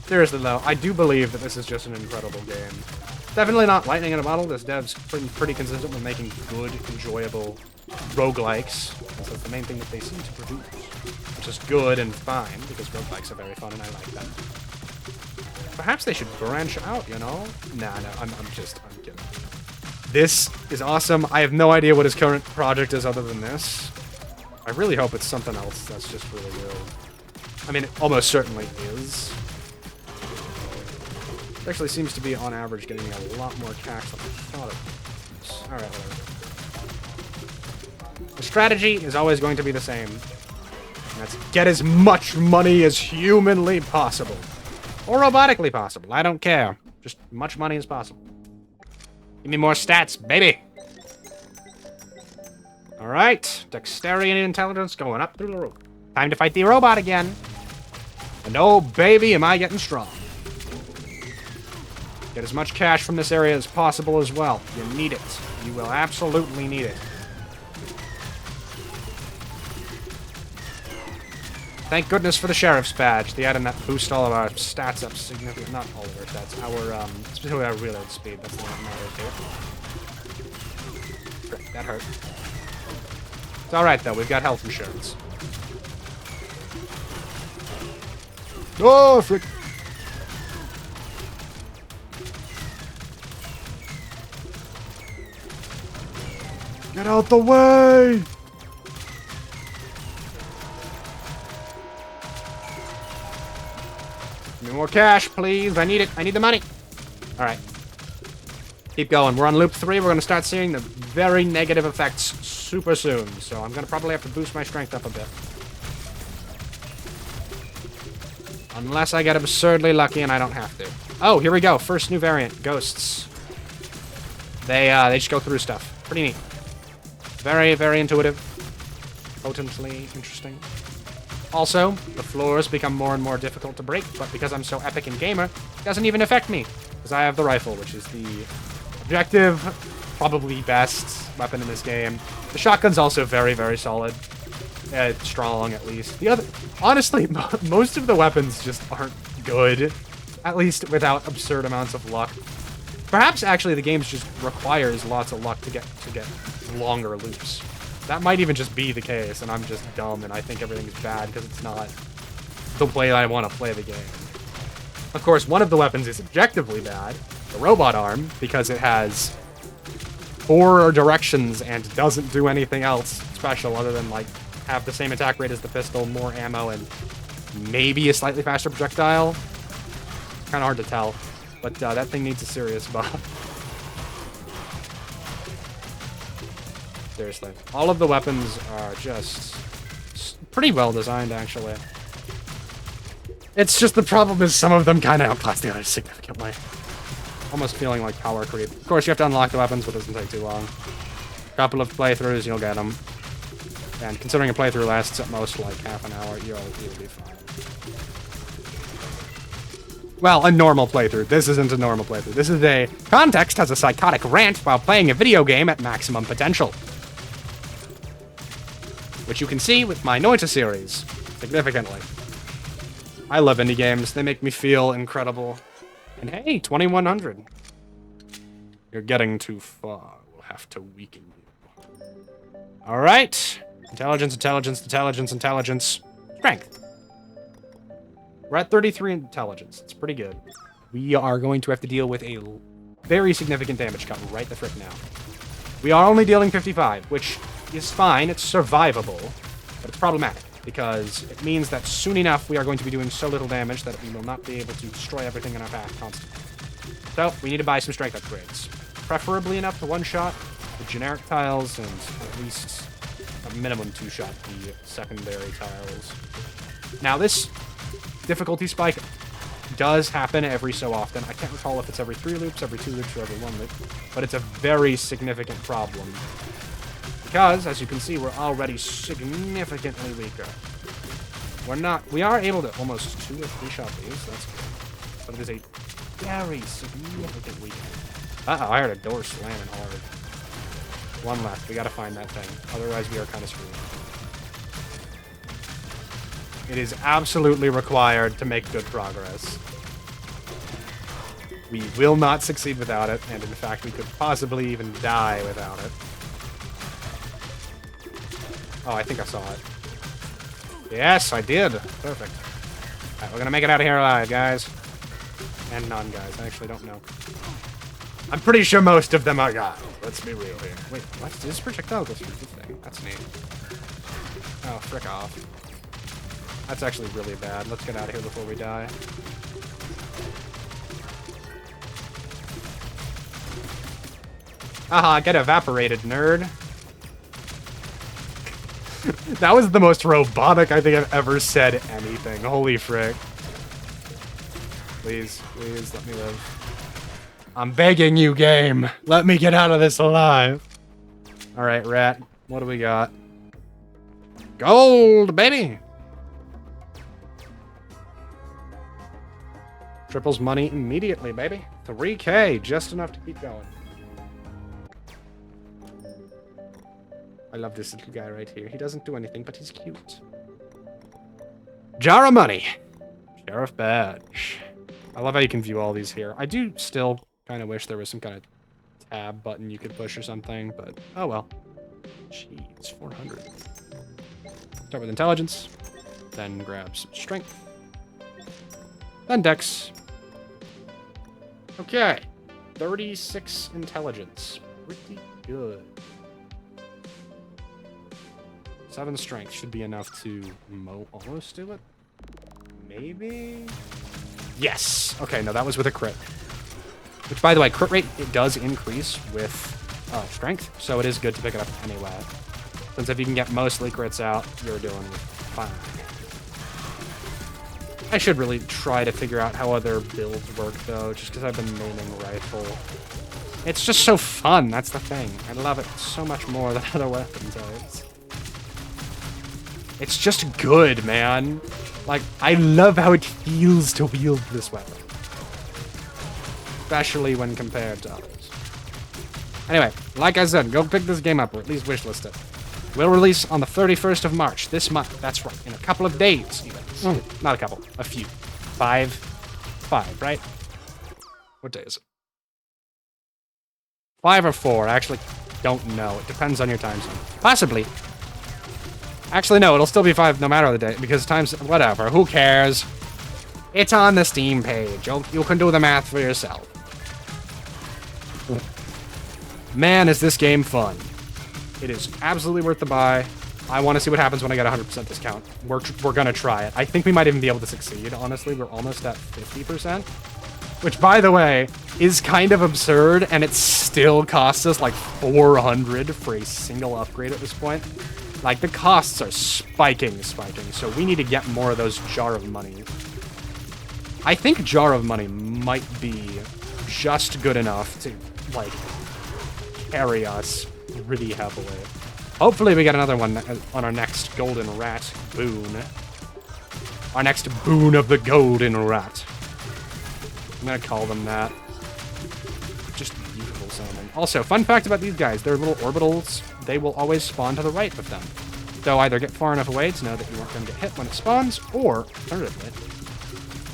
S1: Seriously though, I do believe that this is just an incredible game. Definitely not lightning in a bottle. This dev's been pretty consistent with making good, enjoyable roguelikes. That's the main thing that they seem to produce. Which is good and fine, because roguelikes are very fun and I like them. Perhaps they should branch out, you know? Nah, I'm kidding. This is awesome. I have no idea what his current project is other than this. I really hope it's something else that's just really good. I mean, it almost certainly is. It actually seems to be, on average, getting a lot more cash than I thought it was. Alright, whatever. The strategy is always going to be the same. And that's get as much money as humanly possible. Or robotically possible. I don't care. Just as much money as possible. Give me more stats, baby! Alright. Dexterity and intelligence going up through the roof. Time to fight the robot again. And oh, baby, am I getting strong. Get as much cash from this area as possible as well. You need it. You will absolutely need it. Thank goodness for the Sheriff's Badge. The item that boosts all of our stats up significantly. Not all of our stats. Our, specifically our reload speed. That's the one that matters here. Great, that hurt. It's alright, though. We've got health insurance. Oh, frick. Get out the way! Give me more cash, please. I need it. I need the money. All right. Keep going. We're on loop 3. We're going to start seeing the very negative effects super soon. So I'm going to probably have to boost my strength up a bit. Unless I get absurdly lucky and I don't have to. Oh, here we go. First new variant. Ghosts. They just go through stuff. Pretty neat. Very, very intuitive. Potently interesting. Also, the floors become more and more difficult to break, but because I'm so epic and gamer, it doesn't even affect me. Because I have the rifle, which is the objective, probably best weapon in this game. The shotgun's also very, very solid. Strong, at least. The other... Honestly, most of the weapons just aren't good. At least without absurd amounts of luck. Perhaps, actually, the game just requires lots of luck to get longer loops. That might even just be the case, and I'm just dumb, and I think everything's bad because it's not the way I want to play the game. Of course, one of the weapons is objectively bad, the robot arm, because it has 4 directions and doesn't do anything else special other than, like, have the same attack rate as the pistol, more ammo, and maybe a slightly faster projectile. Kind of hard to tell, but that thing needs a serious buff. Seriously. All of the weapons are just pretty well designed, actually. It's just the problem is some of them kind of outclass the others significantly. Almost feeling like power creep. Of course, you have to unlock the weapons, but it doesn't take too long. A couple of playthroughs, you'll get them. And considering a playthrough lasts at most like half an hour, you'll be fine. Well, a normal playthrough. This isn't a normal playthrough. This is a... Context has a psychotic rant while playing a video game at maximum potential. Which you can see with my Noita series, significantly. I love indie games. They make me feel incredible. And hey, 2100. You're getting too far. We'll have to weaken you. Alright. Intelligence, intelligence, intelligence, intelligence. Strength. We're at 33 intelligence. It's pretty good. We are going to have to deal with a very significant damage cut right the frick now. We are only dealing 55, which is fine. It's survivable, but it's problematic because it means that soon enough we are going to be doing so little damage that we will not be able to destroy everything in our path constantly. So we need to buy some strength upgrades. Preferably enough to one-shot the generic tiles and at least a minimum two-shot the secondary tiles. Now this difficulty spike does happen every so often. I can't recall if it's every 3 loops, every 2 loops, or every 1 loop, but it's a very significant problem. Because, as you can see, we're already significantly weaker. We are able to almost 2 or 3 shot these, that's good. But it is a very significant weakness. Uh-oh, I heard a door slamming hard. 1 left, we gotta find that thing. Otherwise, we are kind of screwed. It is absolutely required to make good progress. We will not succeed without it, and in fact, we could possibly even die without it. Oh, I think I saw it. Yes, I did. Perfect. Alright, we're gonna make it out of here alive, guys. And non-guys, I actually don't know. I'm pretty sure most of them are guys. Let's be real here. Wait, what? This projectile goes through this thing. That's neat. Oh, frick off. That's actually really bad. Let's get out of here before we die. Haha, get evaporated, nerd. That was the most robotic I think I've ever said anything. Holy frick. Please, please, let me live. I'm begging you, game. Let me get out of this alive. Alright, rat. What do we got? Gold, baby! Triples money immediately, baby. 3K, just enough to keep going. I love this little guy right here. He doesn't do anything, but he's cute. Jar of money. Sheriff badge. I love how you can view all these here. I do still kind of wish there was some kind of tab button you could push or something, but oh well. Jeez, 400. Start with intelligence, then grab some strength, then dex. Okay, 36 intelligence. Pretty good. 7 strength should be enough to almost do it. Maybe? Yes! Okay, no, that was with a crit. Which, by the way, crit rate, it does increase with strength, so it is good to pick it up anyway. Since if you can get mostly crits out, you're doing fine. I should really try to figure out how other builds work, though, just because I've been maining rifle. It's just so fun, that's the thing. I love it so much more than other weapon types. It's just good, man. Like, I love how it feels to wield this weapon. Especially when compared to others. Anyway, like I said, go pick this game up, or at least wishlist it. We'll release on the 31st of March, this month. That's right, in a couple of days, even. Not a couple, a few. 5, right? What day is it? 5 or 4, I actually don't know. It depends on your time zone. Possibly. Actually, no, it'll still be 5 no matter the day, because times, whatever, who cares? It's on the Steam page. You can do the math for yourself. Man, is this game fun. It is absolutely worth the buy. I want to see what happens when I get a 100% discount. We're gonna try it. I think we might even be able to succeed, honestly. We're almost at 50%. Which, by the way, is kind of absurd, and it still costs us like 400 for a single upgrade at this point. Like, the costs are spiking, so we need to get more of those Jar of Money. I think Jar of Money might be just good enough to, like, carry us really heavily. Hopefully we get another one on our next Golden Rat boon. Our next boon of the Golden Rat. I'm gonna call them that. Just beautiful sounding. Also, fun fact about these guys, they're little orbitals. They will always spawn to the right of them. So either get far enough away to know that you aren't going to get hit when it spawns, or, alternatively,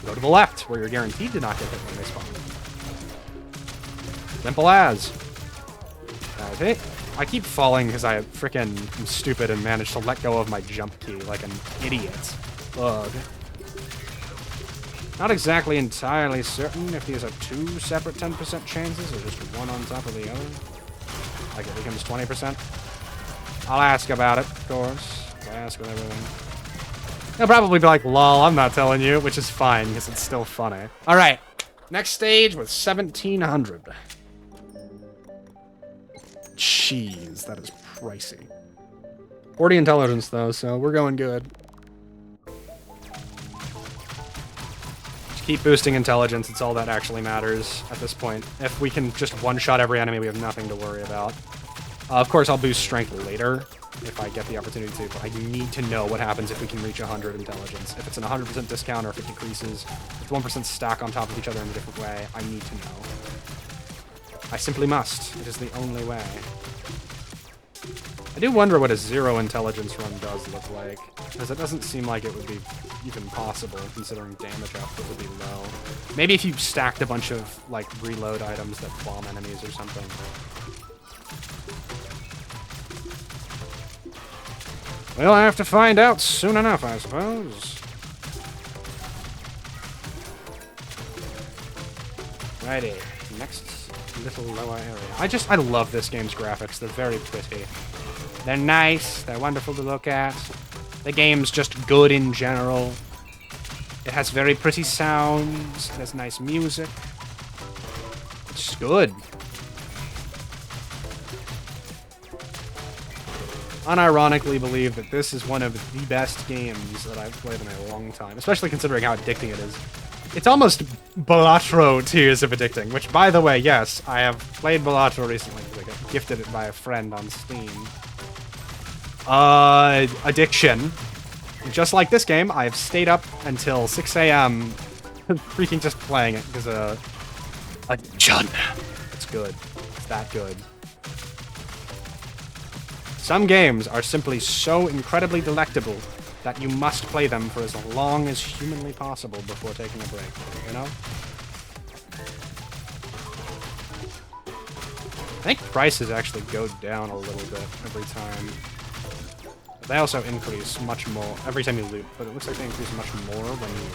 S1: go to the left, where you're guaranteed to not get hit when they spawn. Simple as. Okay. I keep falling because I frickin' am stupid and managed to let go of my jump key like an idiot. Ugh. Not exactly entirely certain if these are 2 separate 10% chances or just one on top of the other. Like it becomes 20%. I'll ask about it, of course. I'll ask with everything. He'll probably be like, lol, I'm not telling you, which is fine because it's still funny. Alright, next stage with 1700. Jeez, that is pricey. 40 intelligence though, so we're going good. Just keep boosting intelligence, it's all that actually matters at this point. If we can just one-shot every enemy, we have nothing to worry about. Of course, I'll boost strength later if I get the opportunity to, but I need to know what happens if we can reach 100 intelligence. If it's an 100% discount or if it decreases, if 1% stack on top of each other in a different way, I need to know. I simply must. It is the only way. I do wonder what a 0 intelligence run does look like, because it doesn't seem like it would be even possible, considering damage output would be low. Maybe if you stacked a bunch of, like, reload items that bomb enemies or something. We'll have to find out soon enough, I suppose. Righty, next little lower area. I love this game's graphics. They're very pretty. They're nice. They're wonderful to look at. The game's just good in general. It has very pretty sounds. It has nice music. It's good. Unironically believe that this is one of the best games that I've played in a long time, especially considering how addicting it is. It's almost Balatro tiers of addicting, which, by the way, yes, I have played Balatro recently because I got gifted it by a friend on Steam. Addiction. Just like this game, I've stayed up until 6 a.m. freaking just playing it because a Jun. It's good. It's that good. Some games are simply so incredibly delectable that you must play them for as long as humanly possible before taking a break, you know? I think prices actually go down a little bit every time. But they also increase much more every time you loot, but it looks like they increase much more when you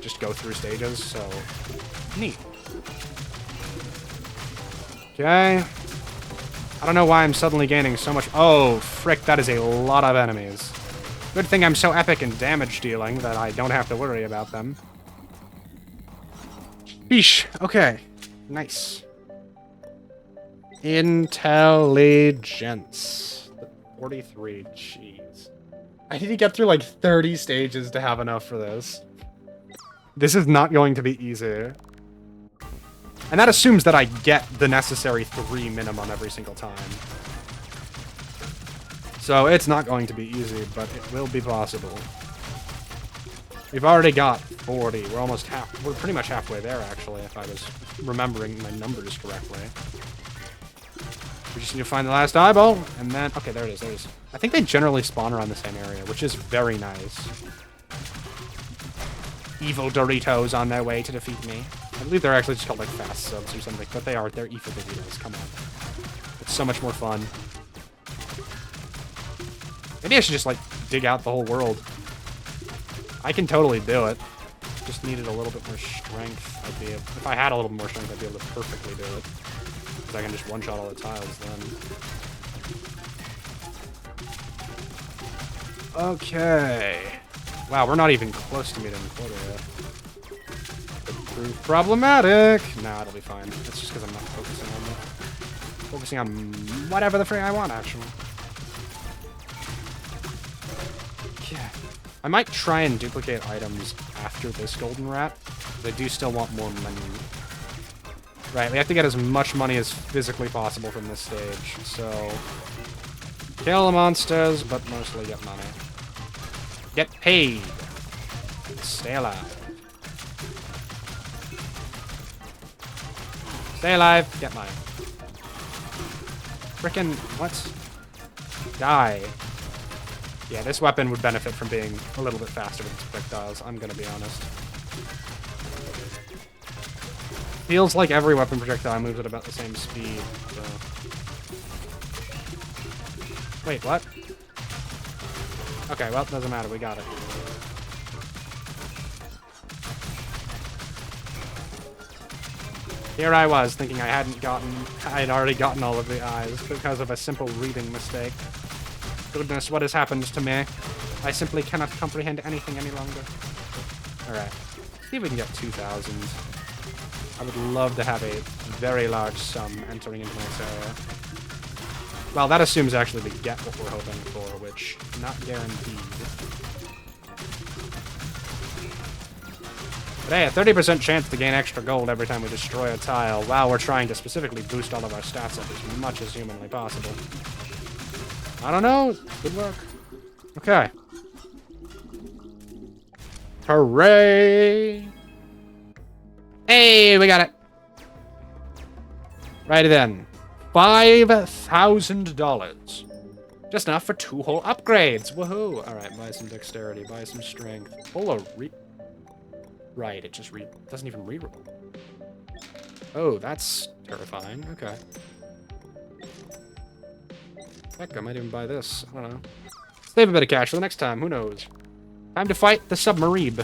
S1: just go through stages, so neat. Okay. I don't know why I'm suddenly gaining so much. Oh, frick, that is a lot of enemies. Good thing I'm so epic in damage dealing that I don't have to worry about them. Yeesh. Okay. Nice. Intelligence. 43. Jeez. I need to get through like 30 stages to have enough for this. This is not going to be easy. And that assumes that I get the necessary 3 minimum every single time. So it's not going to be easy, but it will be possible. We've already got 40. We're pretty much halfway there, actually, if I was remembering my numbers correctly. We just need to find the last eyeball, and then... Okay, there it is, there it is. I think they generally spawn around the same area, which is very nice. Evil Doritos on their way to defeat me. I believe they're actually just called, like, fast subs or something, but they're evil Doritos, come on. It's so much more fun. Maybe I should just, like, dig out the whole world. I can totally do it. Just needed a little bit more strength. If I had a little more strength, I'd be able to perfectly do it. Because I can just one-shot all the tiles then. Okay. Wow, we're not even close to meeting quota yet. Could prove problematic. Nah, it'll be fine. It's just because I'm not focusing on it. Focusing on whatever the frick I want, actually. Yeah. I might try and duplicate items after this golden rat. But I do still want more money. Right, we have to get as much money as physically possible from this stage, so... Kill the monsters, but mostly get money. Get paid! Stay alive. Stay alive, get money. Frickin' what? Die. Yeah, this weapon would benefit from being a little bit faster with its projectiles, I'm gonna be honest. Feels like every weapon projectile moves at about the same speed, so... Wait, what? Okay, well, doesn't matter, we got it. Here I was, thinking I had already gotten all of the eyes because of a simple reading mistake. Goodness, what has happened to me? I simply cannot comprehend anything any longer. Alright, see if we can get 2,000. I would love to have a very large sum entering into this area. Well, that assumes actually we get what we're hoping for, which, not guaranteed. But hey, a 30% chance to gain extra gold every time we destroy a tile, while we're trying to specifically boost all of our stats up as much as humanly possible. I don't know. Good work. Okay. Hooray! Hey, we got it. Right then. $5,000. Just enough for 2 whole upgrades. Woohoo! Alright, buy some dexterity, buy some strength. Pull a Right, it just doesn't even reroll. Oh, that's terrifying. Okay. Heck, I might even buy this. I don't know. Save a bit of cash for the next time. Who knows? Time to fight the submarine.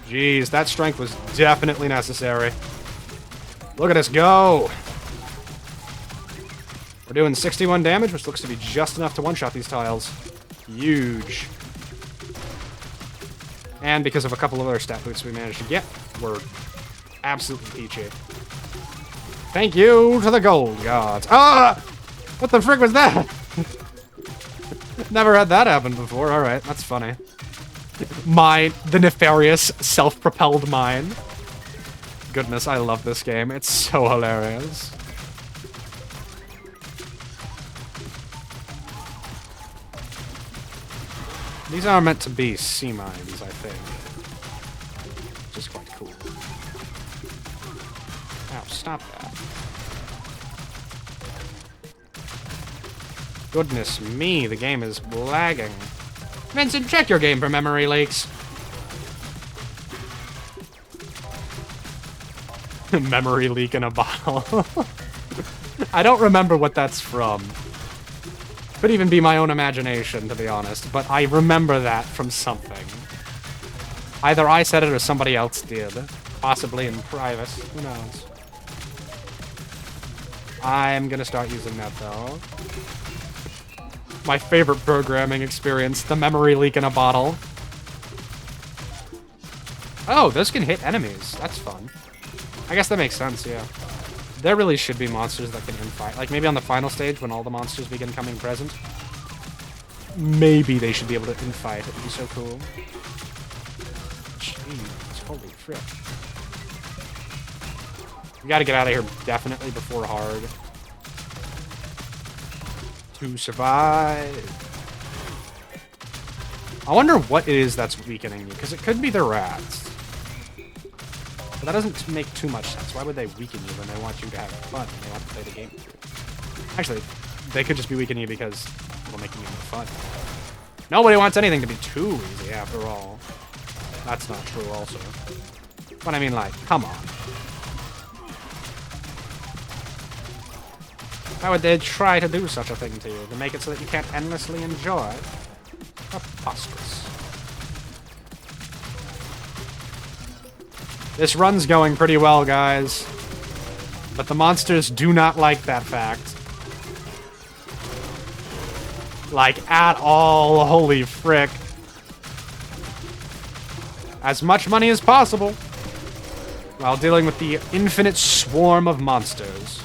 S1: Jeez, that strength was definitely necessary. Look at us go! We're doing 61 damage, which looks to be just enough to one-shot these tiles. Huge. And because of a couple of other stat boosts we managed to get, we're absolutely peachy. Thank you to the gold gods. Ah! What the frick was that? Never had that happen before. Alright, that's funny. The nefarious, self-propelled mine. Goodness, I love this game. It's so hilarious. These are meant to be sea mines, I think. Which is quite cool. Ow, stop that. Goodness me, the game is lagging. Vincent, check your game for memory leaks. Memory leak in a bottle. I don't remember what that's from. Could even be my own imagination, to be honest, but I remember that from something. Either I said it or somebody else did. Possibly in private. Who knows? I'm gonna start using that, though. My favorite programming experience, the memory leak in a bottle. Oh, those can hit enemies. That's fun. I guess that makes sense, yeah. There really should be monsters that can infight. Like, maybe on the final stage, when all the monsters begin coming present. Maybe they should be able to infight. It would be so cool. Jeez, holy frick. We gotta get out of here definitely before hard. To survive. I wonder what it is that's weakening you, because it could be the rats. But that doesn't make too much sense. Why would they weaken you when they want you to have fun and they want to play the game? Actually, they could just be weakening you because it'll make you more fun. Nobody wants anything to be too easy, after all. That's not true, also. But I mean, like, come on. Why would they try to do such a thing to you? To make it so that you can't endlessly enjoy? Preposterous. This run's going pretty well, guys. But the monsters do not like that fact. Like, at all. Holy frick. As much money as possible, while dealing with the infinite swarm of monsters.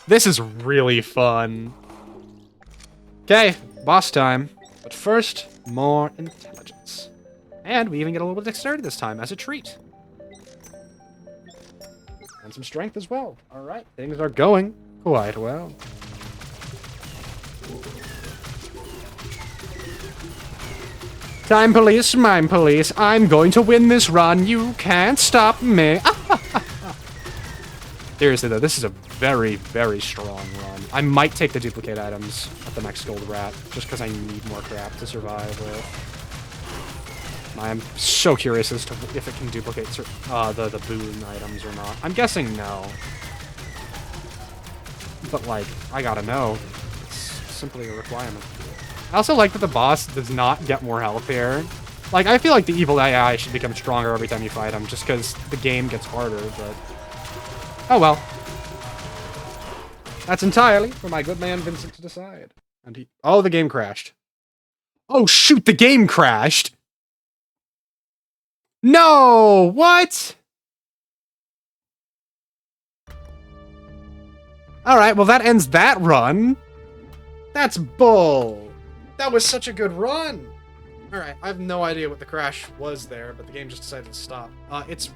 S1: This is really fun. Okay, boss time. But first, more intelligence. And we even get a little bit of dexterity this time, as a treat. And some strength as well. Alright, things are going quite well. Time police, mime police. I'm going to win this run. You can't stop me. Seriously, though, this is a very, very strong run. I might take the duplicate items at the next gold rat, just because I need more crap to survive with. I'm so curious as to if it can duplicate the boon items or not. I'm guessing no. But, like, I gotta know. It's simply a requirement. I also like that the boss does not get more health here. Like, I feel like the evil AI should become stronger every time you fight him, just because the game gets harder, but... oh well. That's entirely for my good man Vincent to decide. And he... oh, the game crashed. Oh, shoot, the game crashed! No! What? Alright, well that ends that run. That's bull. That was such a good run. Alright, I have no idea what the crash was there, but the game just decided to stop. It's,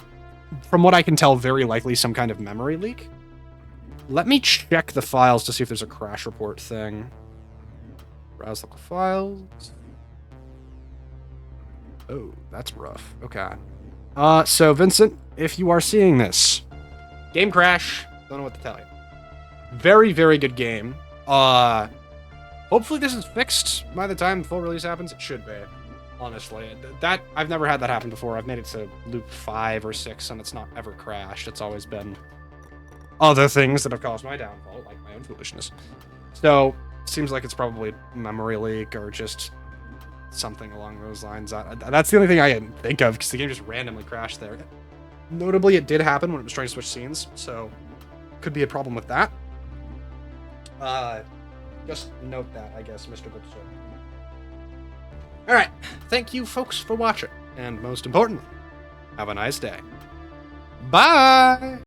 S1: from what I can tell, very likely some kind of memory leak. Let me check the files to see if there's a crash report thing. Browse local files. Oh, that's rough. Okay. So Vincent, if you are seeing this, game crash. Don't know what to tell you. Very, very good game. Hopefully this is fixed by the time the full release happens. It should be, honestly. That I've never had that happen before. I've made it to loop 5 or 6, and it's not ever crashed. It's always been other things that have caused my downfall, like my own foolishness. So, seems like it's probably memory leak or just something along those lines. That's the only thing I can think of, because the game just randomly crashed there. Notably, it did happen when it was trying to switch scenes, so could be a problem with that. Just note that, I guess, Mr. Good Sir. Alright, thank you folks for watching, and most importantly, have a nice day. Bye!